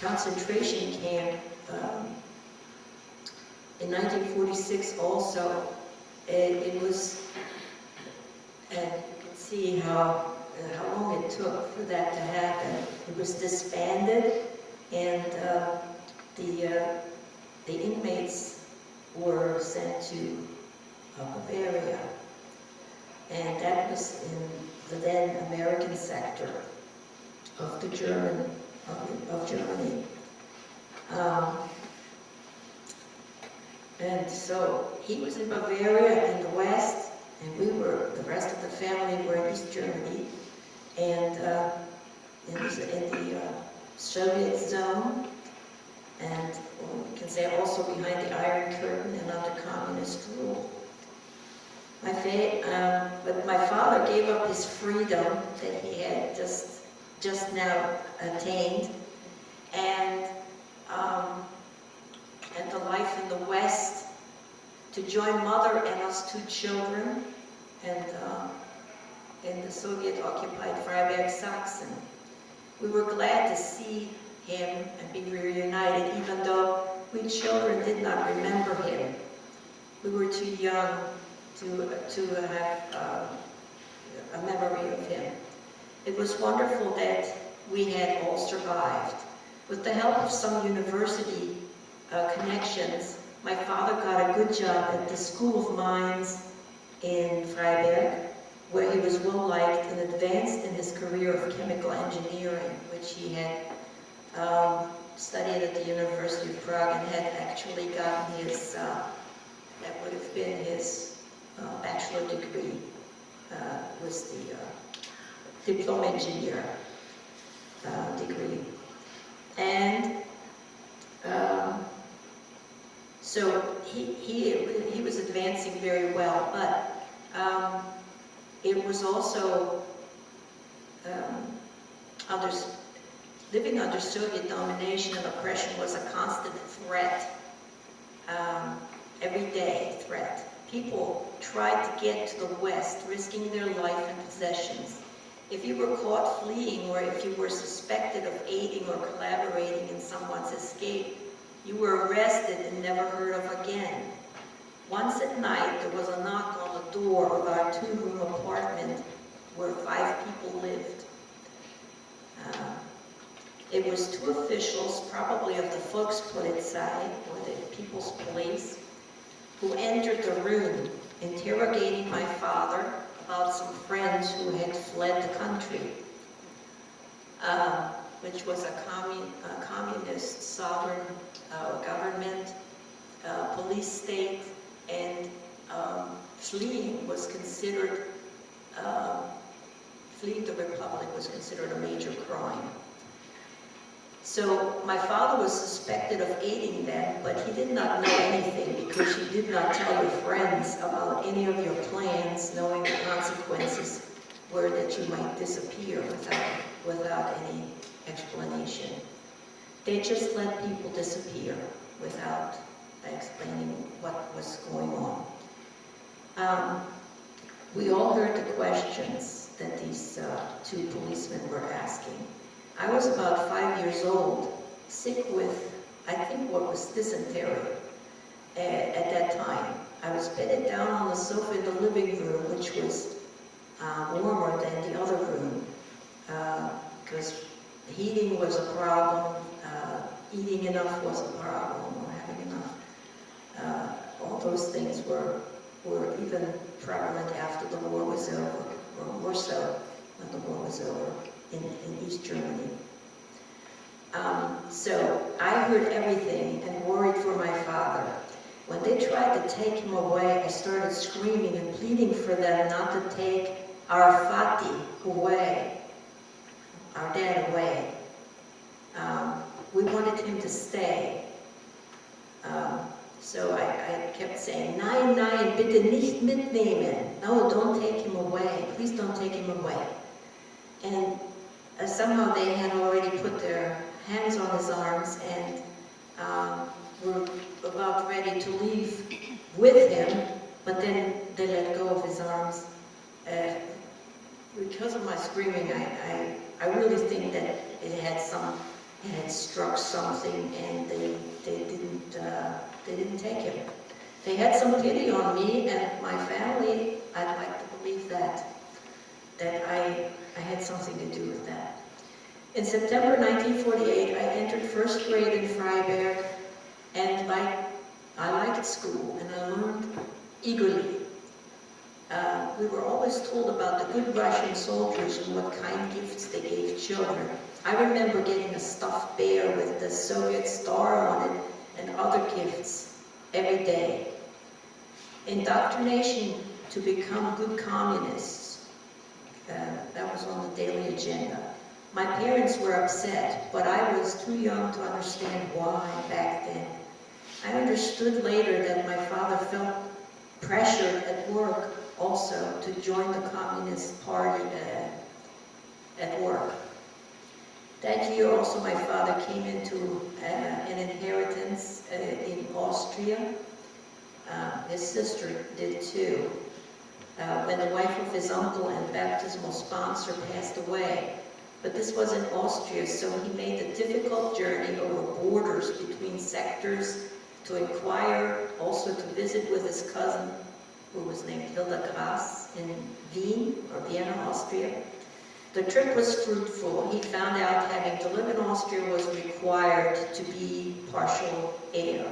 concentration camp in 1946 also, it was, and you can see how long it took for that to happen. It was disbanded, and the inmates were sent to Bavaria, and that was in the then American sector of the Germany. And so he was in Bavaria in the west, and the rest of the family were in East Germany, and in the Soviet zone, and we can say also behind the Iron Curtain and under communist rule. But my father gave up his freedom that he had just now attained, and join mother and us 2 children and in the Soviet-occupied Freiberg-Sachsen. We were glad to see him and be reunited, even though we children did not remember him. We were too young to have a memory of him. It was wonderful that we had all survived. With the help of some university connections, my father got a good job at the School of Mines in Freiberg, where he was well liked and advanced in his career of chemical engineering, which he had studied at the University of Prague and had actually gotten his, that would have been his bachelor degree, was the diploma engineer degree. And so he was advancing very well, but it was also living under Soviet domination and oppression was a constant threat, everyday threat. People tried to get to the West, risking their life and possessions. If you were caught fleeing or if you were suspected of aiding or collaborating in someone's escape, you were arrested and never heard of again. Once at night, there was a knock on the door of our 2-room apartment where 5 people lived. It was 2 officials, probably of the Volkspolizei, or the People's Police, who entered the room, interrogating my father about some friends who had fled the country, which was a communist sovereign government, police state, and fleeing was considered, fleeing the Republic was considered a major crime. So my father was suspected of aiding them, but he did not know anything because you did not tell your friends about any of your plans, knowing the consequences were that you might disappear without any explanation. They just let people disappear without explaining what was going on. We all heard the questions that these 2 policemen were asking. I was about 5 years old, sick with, I think, what was dysentery at that time. I was bedded down on the sofa in the living room, which was warmer than the other room, because heating was a problem, eating enough was a problem, or having enough. All those things were even prevalent after the war was over, or more so when the war was over in East Germany. So I heard everything and worried for my father. When they tried to take him away, I started screaming and pleading for them not to take our Fati away, our dad away. We wanted him to stay. So I kept saying, nein, nein, bitte nicht mitnehmen. No, don't take him away. Please don't take him away. And somehow they had already put their hands on his arms and were about ready to leave with him, but then they let go of his arms. Because of my screaming, I really think that it had struck something, and they didn't take him. They had some pity on me and my family. I'd like to believe that I had something to do with that. In September 1948, I entered first grade in Freiberg, and I liked school, and I learned eagerly. We were always told about the good Russian soldiers and what kind gifts they gave children. I remember getting a stuffed bear with the Soviet star on it and other gifts every day. Indoctrination to become good communists, that was on the daily agenda. My parents were upset, but I was too young to understand why back then. I understood later that my father felt pressured at work also to join the Communist Party at work. That year also my father came into an inheritance in Austria. his sister did too, when the wife of his uncle and baptismal sponsor passed away. But this was in Austria, so he made the difficult journey over borders between sectors to inquire, also to visit with his cousin, who was named Helga in Wien, or Vienna, Austria. The trip was fruitful. He found out having to live in Austria was required to be partial heir.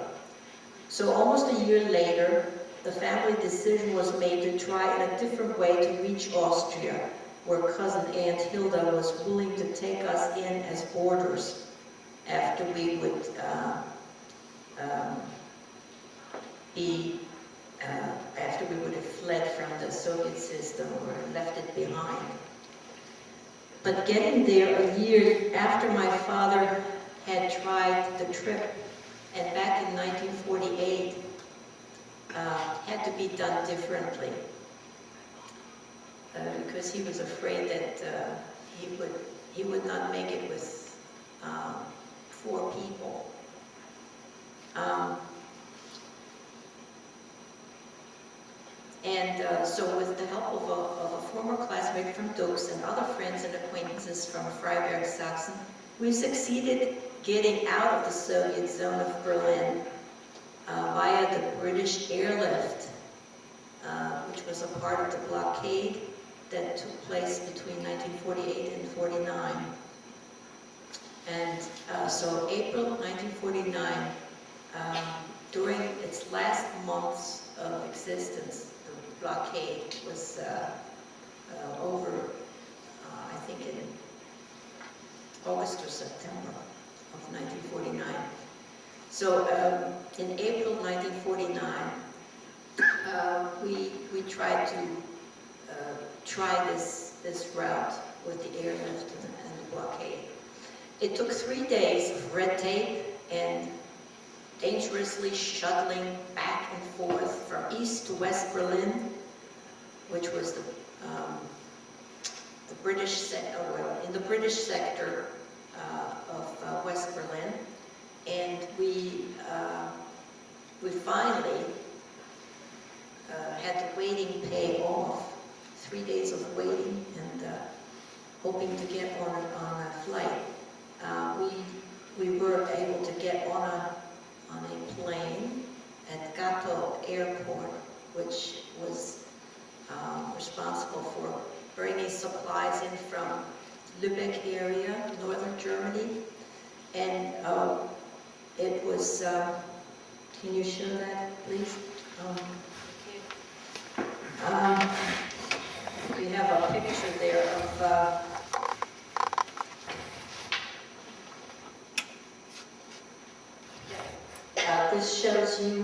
So almost a year later, the family decision was made to try in a different way to reach Austria, where cousin Aunt Hilda was willing to take us in as boarders after we would after we would have fled from the Soviet system or left it behind. But getting there a year after my father had tried the trip, and back in 1948, had to be done differently. Because he was afraid that he would not make it with 4 people. So with the help of a former classmate from Dux and other friends and acquaintances from Freiberg, Sachsen, we succeeded getting out of the Soviet zone of Berlin via the British airlift, which was a part of the blockade that took place between 1948 and 49. And so April 1949, during its last months of existence, the blockade was over, I think in August or September of 1949. So in April 1949, we tried to try this route with the airlift and the blockade. It took 3 days of red tape and dangerously shuttling back and forth from east to west Berlin, which was the British sector, well, in the British sector of West Berlin, and we finally had the waiting pay off. 3 days of waiting and hoping to get on a flight. We were able to get on a plane at Gatow Airport, which was responsible for bringing supplies in from Lübeck area, northern Germany, and it was. Can you show that, please? We have a picture there of this shows you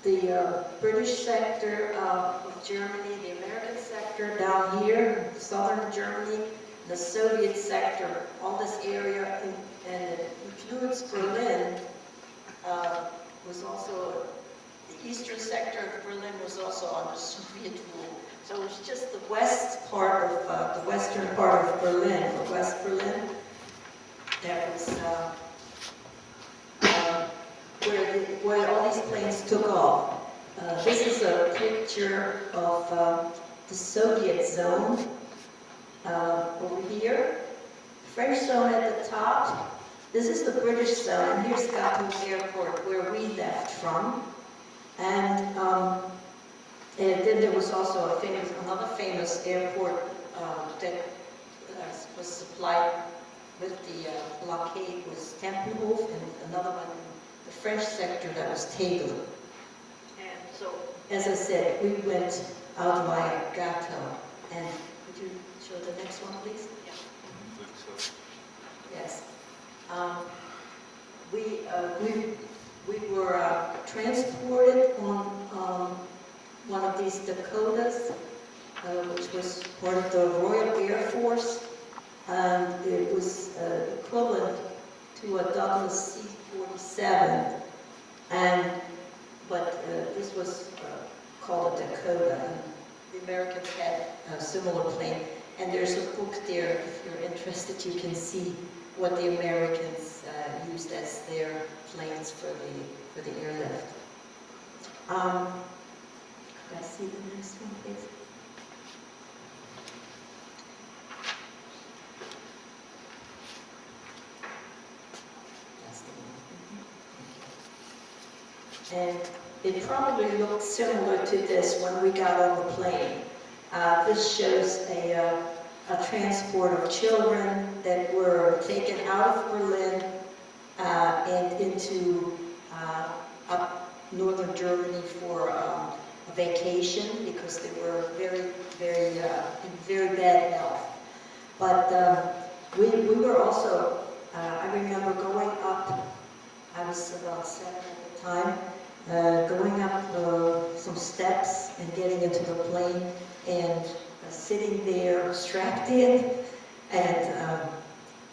the British sector of Germany, the American sector down here, southern Germany, the Soviet sector, all this area, and it includes Berlin, was also, the eastern sector of Berlin was also under Soviet rule. So it was just the west part of, the western part of Berlin, the West Berlin, that was where all these planes took off. This is a picture of the Soviet zone over here. French zone at the top. This is the British zone, and here's Gatow Airport, where we left from. And then there was also another famous airport that was supplied with the blockade was Tempelhof, and another one in the French sector that was Tegel. And so, as I said, we went out via Gatow. And would you show the next one, please? Yeah. Yes. We were transported on one of these Dakotas, which was part of the Royal Air Force, and it was equivalent to a Douglas C-47, but this was called a Dakota, and the Americans had a similar plane. And there's a book there, if you're interested, you can see what the Americans used as their planes for the airlift. Could I see the next one, please? That's the one. And it probably looked similar to this when we got on the plane. This shows a transport of children that were taken out of Berlin and into up northern Germany for a vacation because they were in very bad health. But we were also, I remember going up, I was about 7 at the time, going up some steps and getting into the plane and sitting there strapped in, and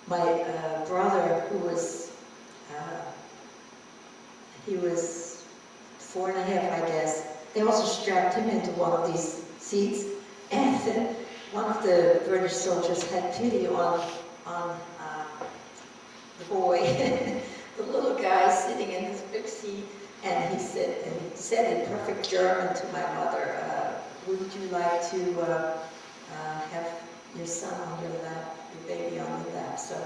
my brother, who was, he was 4 and a half, I guess, they also strapped him into one of these seats, and then one of the British soldiers had pity on the boy, the little guy sitting in his big seat, and he said in perfect German to my mother, wouldn't you like to have your son on your lap, your baby on your lap? So,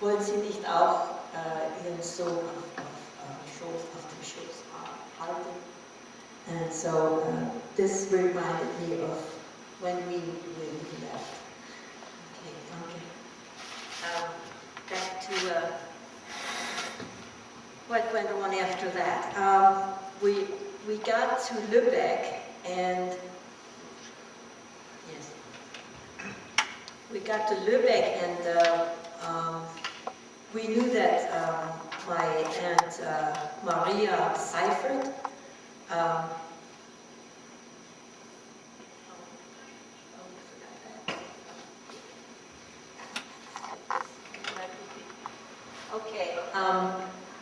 wollen Sie nicht auch Ihren Sohn auf dem Schoß halten? And so this reminded me of when we left. Okay, danke. Back to what went on after that. We got to Lübeck, and yes, we got to Lübeck, and we knew that my aunt Maria Seifert, okay,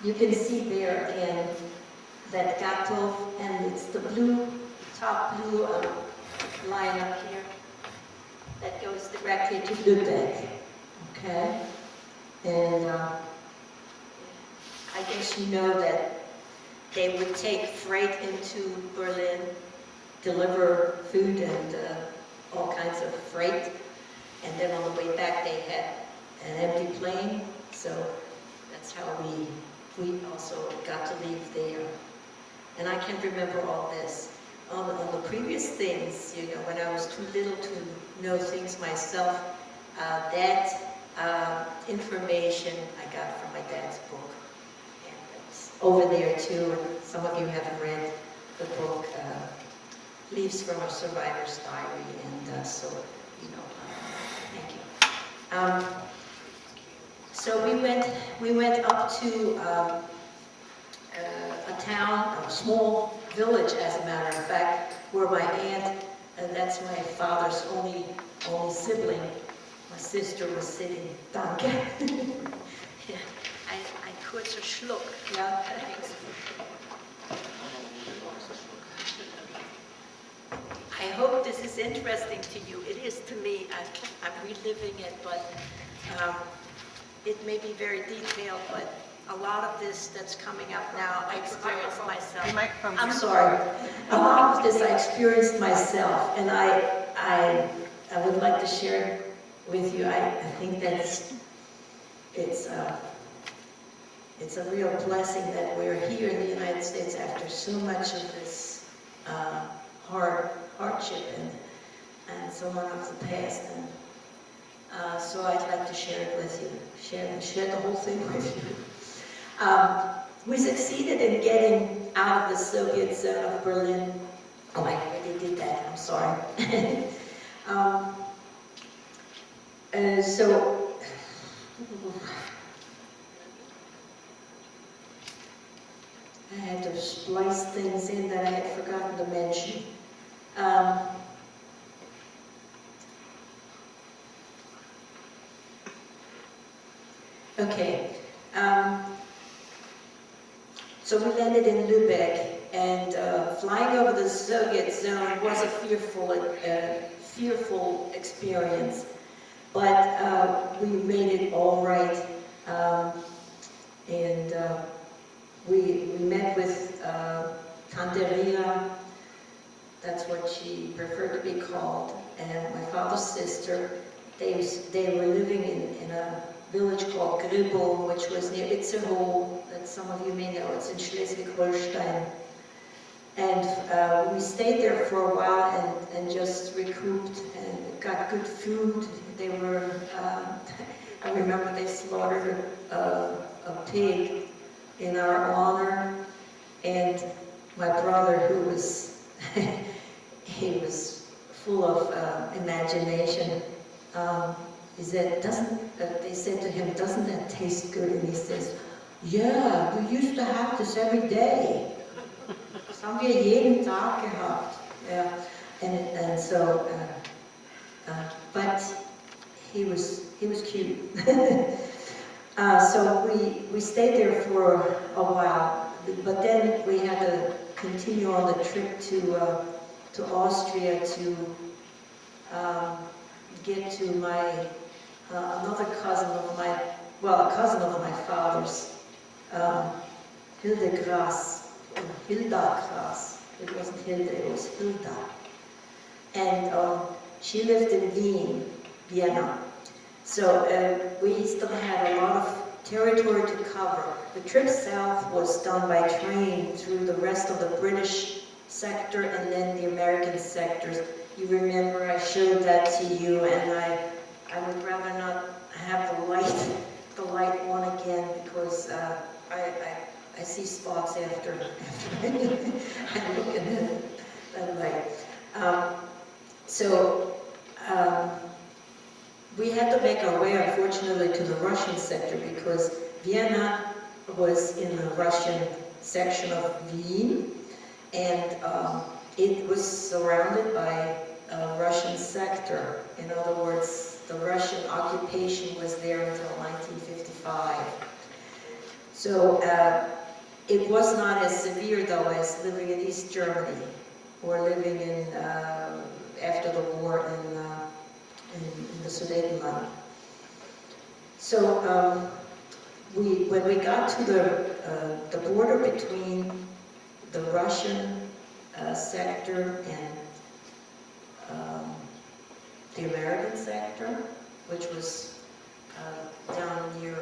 you can see there again that Gatov, and it's the blue, top blue line up here that goes directly to Lübeck, okay? And I guess you know that they would take freight into Berlin, deliver food and all kinds of freight, and then on the way back they had an empty plane, so that's how we also got to leave there. And I can remember all this. On the previous things, you know, when I was too little to know things myself, that information I got from my dad's book. And it's over there too, and some of you have read the book, Leaves from a Survivor's Diary, and so, you know, thank you. So we went up to a town, a small village, as a matter of fact, where my aunt, and that's my father's only sibling, my sister was sitting. Danke. Ein kurzer Schluck. Ja, thanks. I hope this is interesting to you. It is to me. I'm reliving it, but it may be very detailed, but a lot of this that's coming up now, I experienced myself. I'm sorry. A lot of this I experienced myself, and I would like to share it with you. I think that it's a real blessing that we're here in the United States after so much of this hardship and so much of the past. And so I'd like to share it with you, share the whole thing with you. We succeeded in getting out of the Soviet zone of Berlin. Oh, I already did that, I'm sorry. So, I had to splice things in that I had forgotten to mention. Okay. So we landed in Lübeck, and flying over the Soviet zone was a fearful experience, but we made it all right, and we met with other sister. They were living in a village called Gribel, which was near Itzehoe, that some of you may know. It's in Schleswig-Holstein. And we stayed there for a while and just recouped and got good food. They were, I remember they slaughtered a pig in our honor. And my brother, who was, he was full of imagination, he said, they said to him, "Doesn't that taste good?" And he says, "Yeah, we used to have this every day. Das haben wir jeden Tag gehabt." Yeah. And so, but he was cute. So we stayed there for a while, but then we had to continue on the trip to Austria to get to my another cousin of my, well, a cousin of my father's, Hilda Grass. It wasn't Hilda, it was Hilda. And she lived in Vienna. So we still had a lot of territory to cover. The trip south was done by train through the rest of the British sector and then the American sectors. You remember I showed that to you, and I would rather not have the light one again, because I see spots after I look at that light. We had to make our way, unfortunately, to the Russian sector, because Vienna was in the Russian section of Wien, and it was surrounded by a Russian sector. In other words, the Russian occupation was there until 1955. So it was not as severe, though, as living in East Germany or living in after the war in the Sudetenland. So when we got to the border between the Russian sector and the American sector, which was down near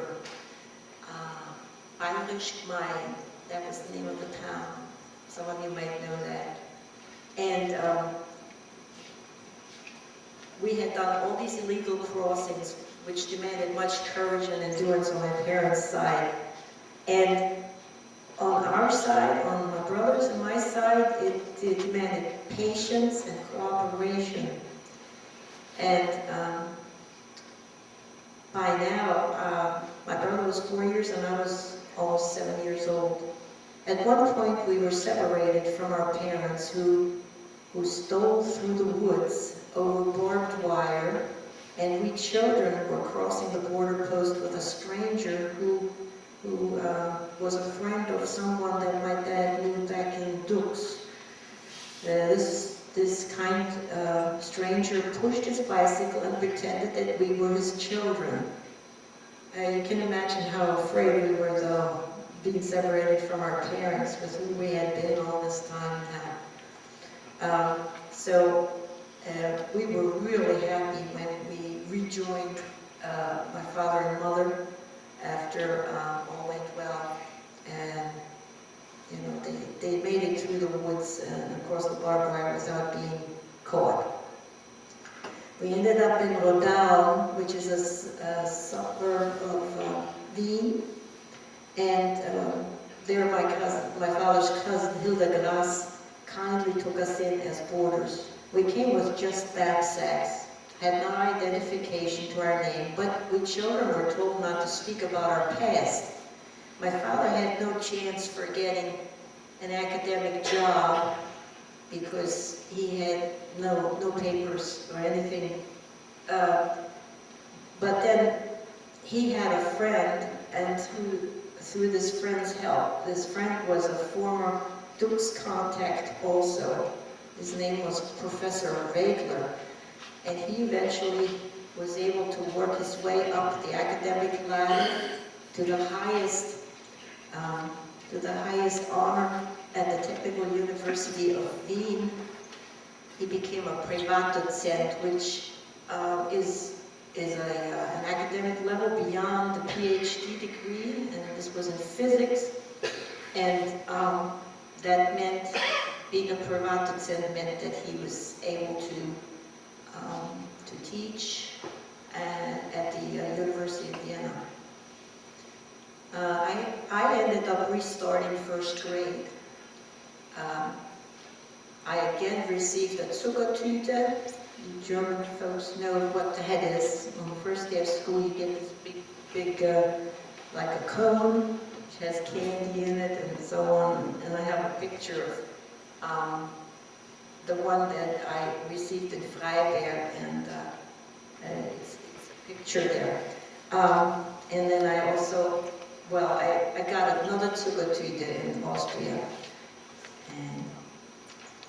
Main, that was the name of the town. Some of you might know that. And we had done all these illegal crossings, which demanded much courage and endurance on my parents' side. And on our side, on my brother's and my side, it demanded patience and cooperation. And by now, my brother was 4 years and I was almost 7 years old. At one point, we were separated from our parents, who stole through the woods over barbed wire, and we children were crossing the border post with a stranger who was a friend of someone that my dad knew back in Dux. This kind stranger pushed his bicycle and pretended that we were his children. You can imagine how afraid we were, though, being separated from our parents with whom we had been all this time now. We were really happy when we rejoined my father and mother after all went well, and you know, they made it through the woods and across the barbed wire without being caught. We ended up in Rodau, which is a suburb of Wien, and there my father's cousin Hilda Glass kindly took us in as boarders. We came with just knapsacks, had no identification to our name, but we children were told not to speak about our past. My father had no chance for getting an academic job because he had no papers or anything. But then he had a friend, and through this friend's help, this friend was a former Dux contact also. His name was Professor Wegler, and he eventually was able to work his way up the academic ladder to the highest honor at the Technical University of Wien. He became a Privatdozent, which an academic level beyond the PhD degree, and this was in physics. And that meant, being a Privatdozent meant that he was able to teach at the University of Vienna. I ended up restarting first grade. I again received a Zuckertüte. You German folks know what the head is. On the first day of school, you get this big, like a cone, which has candy in it and so on. And I have a picture of the one that I received in Freiberg, and it's a picture there. And then I also, well, I got another Zuckertüte in Austria. And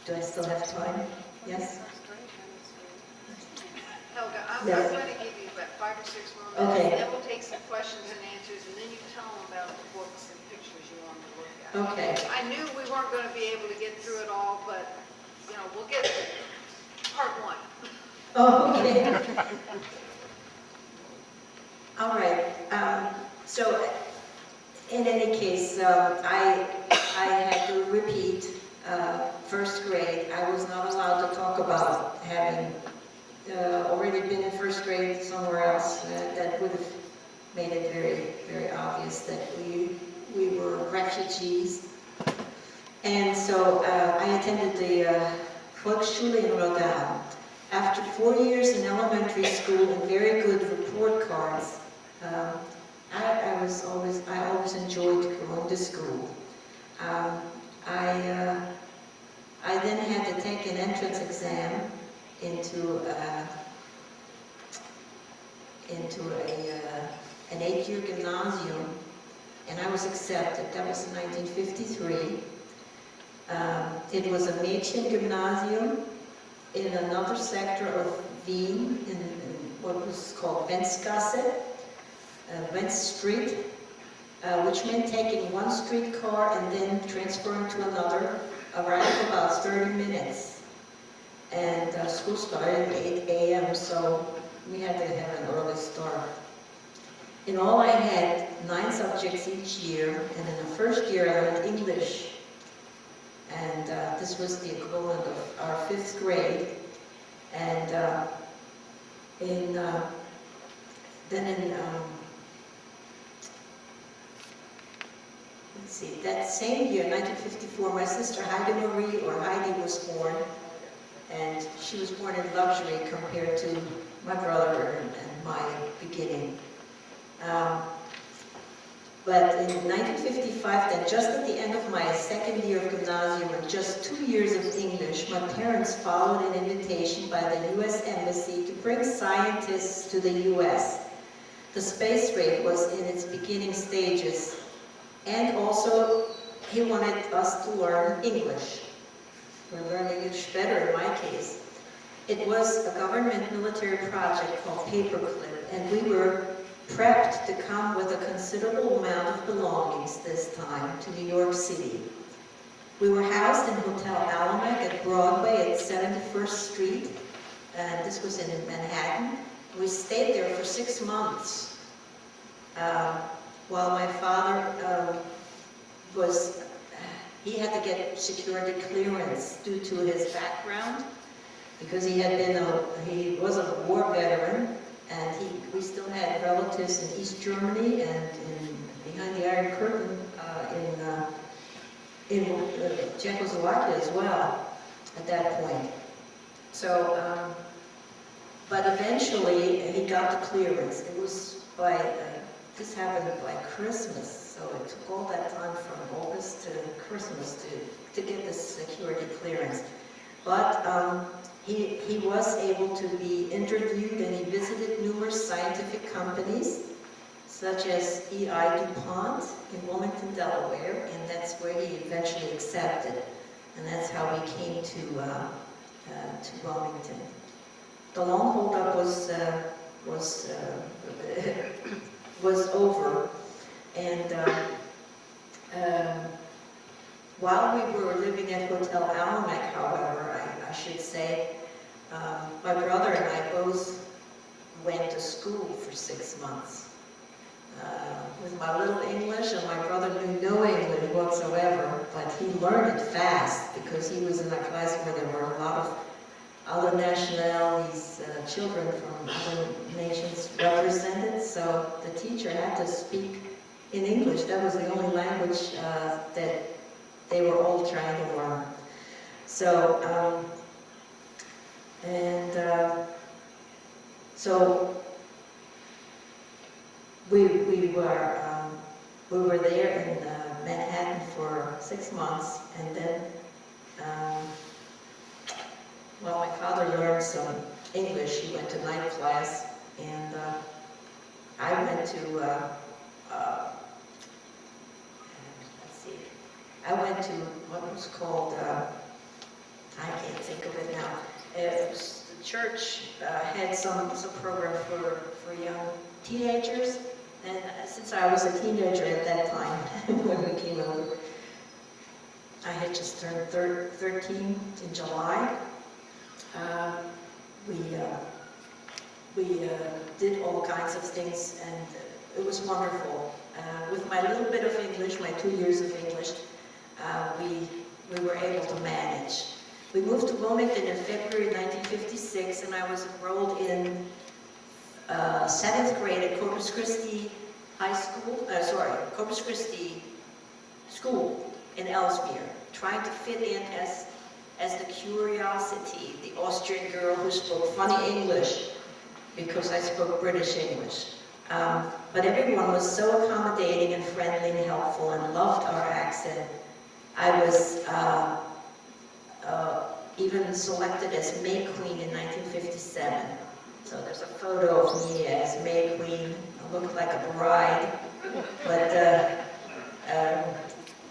do I still have time? Yes? Helga, I'm Yes. going to give you about 5 or 6 more Okay. minutes, then we'll take some questions and answers, and then you tell them about the books and pictures you want to look at. Okay. I knew we weren't going to be able to get through it all, but, you know, we'll get part 1. Oh, okay. All right. So, in any case, I had to repeat first grade. I was not allowed to talk about having already been in first grade somewhere else. That would have made it very, very obvious that we were refugees. And so I attended the Volksschule in Rotterdam. After 4 years in elementary school and very good report cards, I always enjoyed going to school. I then had to take an entrance exam into an 8-year gymnasium, and I was accepted. That was in 1953. It was a Mädchen gymnasium in another sector of Wien, in what was called Wenzgasse, Wenz Street, which meant taking one streetcar and then transferring to another, around about 30 minutes. And school started at 8 a.m., so we had to have an early start. In all, I had 9 subjects each year, and in the first year I learned English. And this was the equivalent of our 5th grade. And let's see, that same year, 1954, my sister Annemarie, or Heidi, was born. And she was born in luxury compared to my brother and my beginning. But in 1955, then just at the end of my 2nd year of gymnasium and just 2 years of English, my parents followed an invitation by the US Embassy to bring scientists to the US. The space race was in its beginning stages, and also he wanted us to learn English. We're learning English better in my case. It was a government military project called Paperclip, and we were prepped to come with a considerable amount of belongings this time to New York City. We were housed in Hotel Alamac at Broadway at 71st Street, and this was in Manhattan. We stayed there for 6 months while my father he had to get security clearance due to his background, because he was a war veteran, and we still had relatives in East Germany and behind the Iron Curtain in Czechoslovakia as well at that point. So, but eventually he got the clearance. It was this happened by Christmas, so it took all that time from August to Christmas to get this security clearance. But he was able to be interviewed, and he visited numerous scientific companies, such as E.I. DuPont in Wilmington, Delaware, and that's where he eventually accepted. And that's how we came to Wilmington. The long holdup was over, and while we were living at Hotel Alamac, however, I should say, my brother and I both went to school for 6 months. With my little English, and my brother knew no English whatsoever, but he learned it fast because he was in a class where there were a lot of other nationalities, children from other nations represented, so the teacher had to speak in English. That was the only language that they were all trying to learn. So, so we were there in Manhattan for 6 months, and then well, my father learned some English. He went to night class, and I went to let's see, I went to what was called I can't think of it now. It was, the church had some program for young teenagers. And since I was a teenager at that time, when we came over, I had just turned 13 in July. We did all kinds of things, and it was wonderful. With my little bit of English, my 2 years of English, we were able to manage. We moved to Wilmington in February 1956, and I was enrolled in 7th grade at Corpus Christi High School, Corpus Christi School in Ellesmere, trying to fit in as the curiosity, the Austrian girl who spoke funny English, because I spoke British English. But everyone was so accommodating and friendly and helpful and loved our accent. I was even selected as May Queen in 1957. So there's a photo of me as May Queen. I looked like a bride, but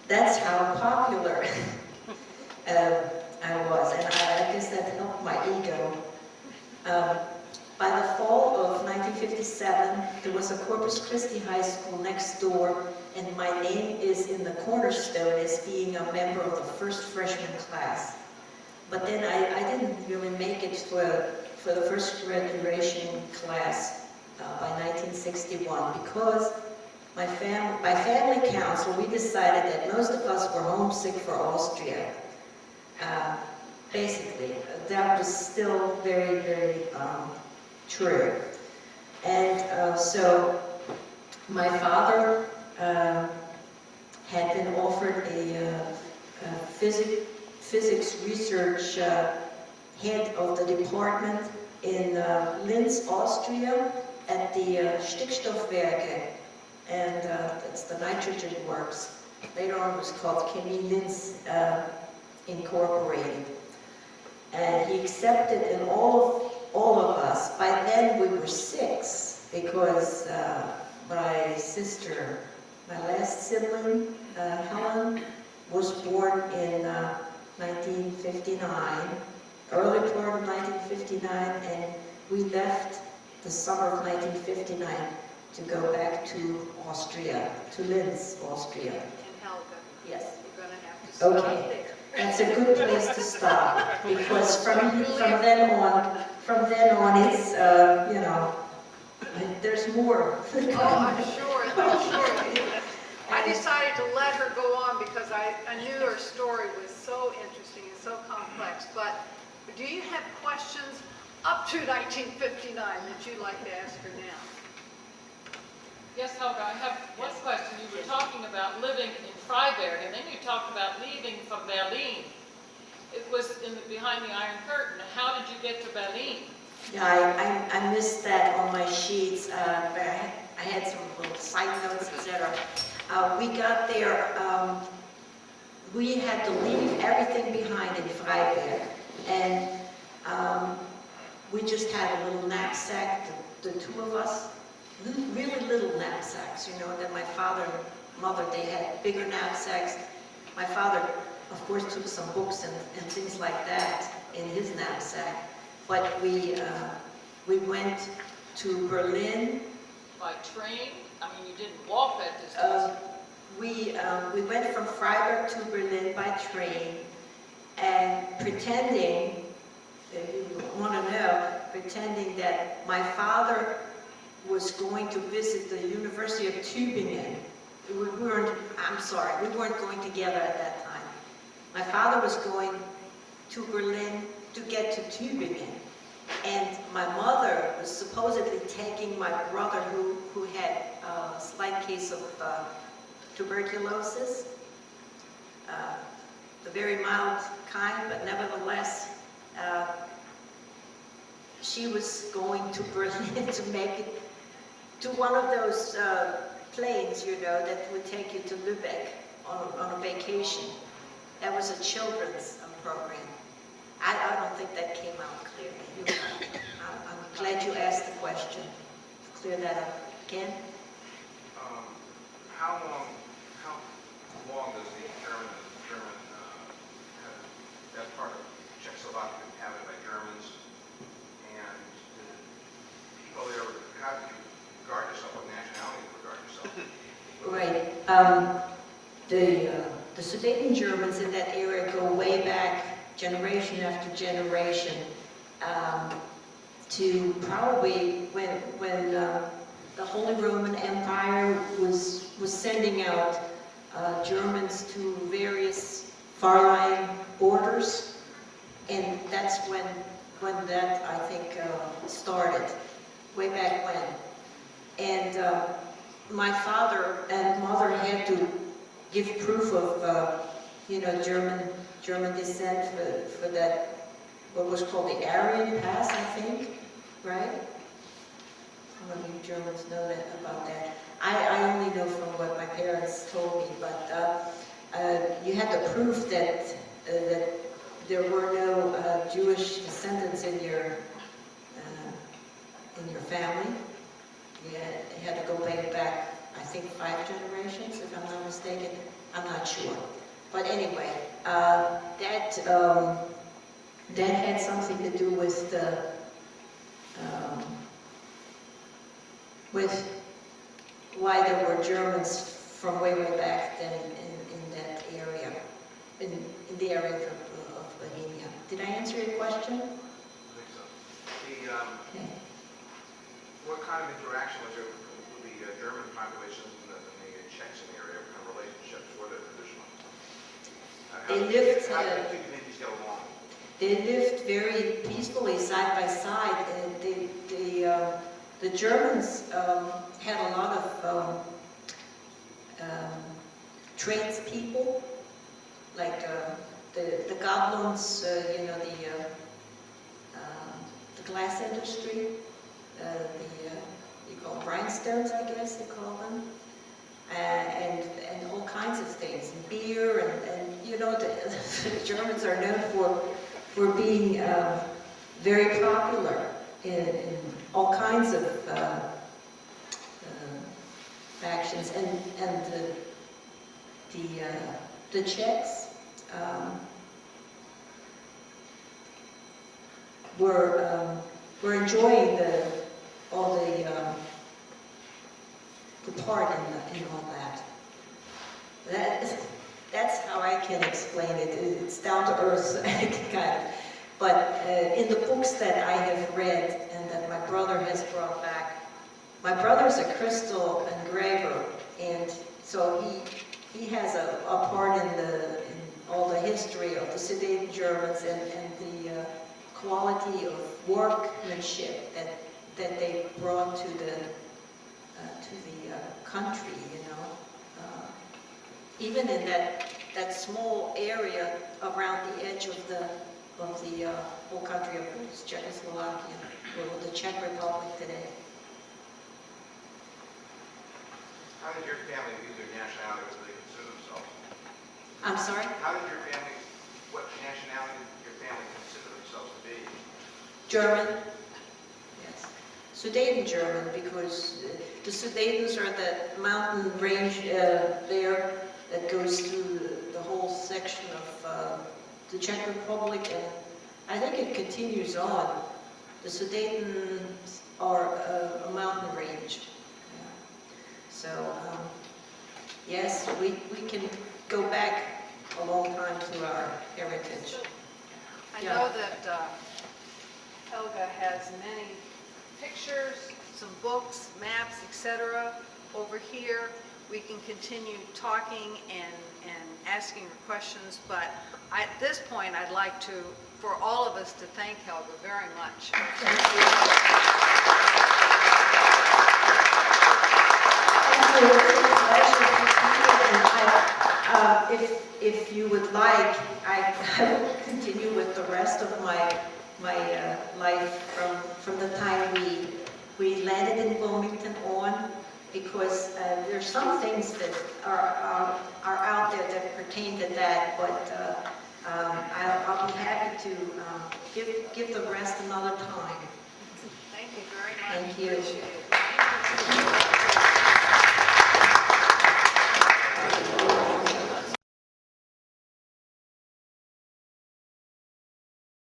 that's how popular I was, and I guess that helped my ego. By the fall of 1957, there was a Corpus Christi High School next door, and my name is in the cornerstone as being a member of the first freshman class. But then I didn't really make it for the first graduation class by 1961 because my family council, we decided that most of us were homesick for Austria. Basically, that was still very, very true. And so my father had been offered a physics research head of the department in Linz, Austria, at the Stickstoffwerke, and that's the nitrogen works. Later on it was called Chemie Linz Incorporated. And he accepted, and all of us, by then we were 6, because my sister, my last sibling, Helen, was born in 1959, early part of 1959, and we left the summer of 1959 to go back to Austria, to Linz, Austria. And Helga, Yes. we're going to have to stop Okay. there. That's a good place to stop, because from then on, it's, you know, there's more. Oh, I'm sure. I decided to let her go on because I knew her story was so interesting and so complex. But do you have questions up to 1959 that you'd like to ask her now? Yes, Helga, I have one question. You were talking about living in Freiberg, and then you talked about leaving from Berlin. It was behind the Iron Curtain. How did you get to Berlin? Yeah, I missed that on my sheets. I had some little side notes, etc. We got there, we had to leave everything behind in Freiberg, and we just had a little knapsack, the two of us, really little knapsacks, you know. Then my father and mother, they had bigger knapsacks. My father, of course, took some books and things like that in his knapsack. But we went to Berlin. By train? I mean, you didn't walk that distance. We went from Freiburg to Berlin by train, and pretending if you want to know, pretending that my father was going to visit the University of Tübingen. We weren't, I'm sorry, we weren't going together at that time. My father was going to Berlin to get to Tübingen. And my mother was supposedly taking my brother who had a slight case of tuberculosis, the very mild kind, but nevertheless, she was going to Berlin to make it to one of those planes, you know, that would take you to Lübeck on a vacation. That was a children's program. I don't think that came out clearly. I'm glad you asked the question. Clear that up. Ken? How long does the German that part of Czechoslovakia inhabited by Germans? And did people there, how do you regard yourself? What nationality do you regard yourself? Right. The Sudeten Germans in that area go way back, generation after generation, to probably when the Holy Roman Empire was sending out Germans to various far-lying borders, and that's when that, I think, started, way back when. And my father and mother had to give proof of, you know, German descent for that, what was called the Aryan Pass, I think, right? Some of you Germans know that about that. I only know from what my parents told me, but you had to prove that there were no Jewish descendants in your family. You had to go back, I think, 5 generations, if I'm not mistaken. I'm not sure. But anyway, that had something to do with why there were Germans from way back then in that area, in the area of Bohemia. Did I answer your question? I think so. Okay. What kind of interaction was there with the German populations and the Czechs in the area? What kind of relationships were there traditionally? They lived. How did the communities get along? They lived very peacefully side by side. And the Germans had a lot of tradespeople, like the goblins, you know, the glass industry, you call them rhinestones, I guess they call them, and all kinds of things, and beer, and you know, the Germans are known for being very popular in all kinds of factions, and the Czechs were enjoying all the part in all that. That's how I can explain it. It's down to earth, kind of. But in the books that I have read and that my brother has brought back, my brother's a crystal engraver, and so he has a part in all the history of the Sudeten Germans and the quality of workmanship that they brought to the country, you know. Even in that small area around the edge of the whole country of Czechoslovakia, or the Czech Republic today. How did your family view their nationality? What did they consider themselves? I'm sorry? How did your family, what nationality did your family consider themselves to be? German. Yes. Sudeten German, because the Sudetens are that mountain range there that goes through the whole section of the Czech Republic, and I think it continues on. The Sudetens are a mountain range. Yeah. So, yes, we can go back a long time to our heritage. I Yeah. know that Helga has many pictures, some books, maps, etc. Over here, we can continue talking and asking her questions, but at this point, I'd like to, for all of us, to thank Helga very much. Thank you. If you would like, I will continue with the rest of my life from the time we landed in Wilmington on, because there's some things that are out there that pertain to that, but I'll be happy to give the rest another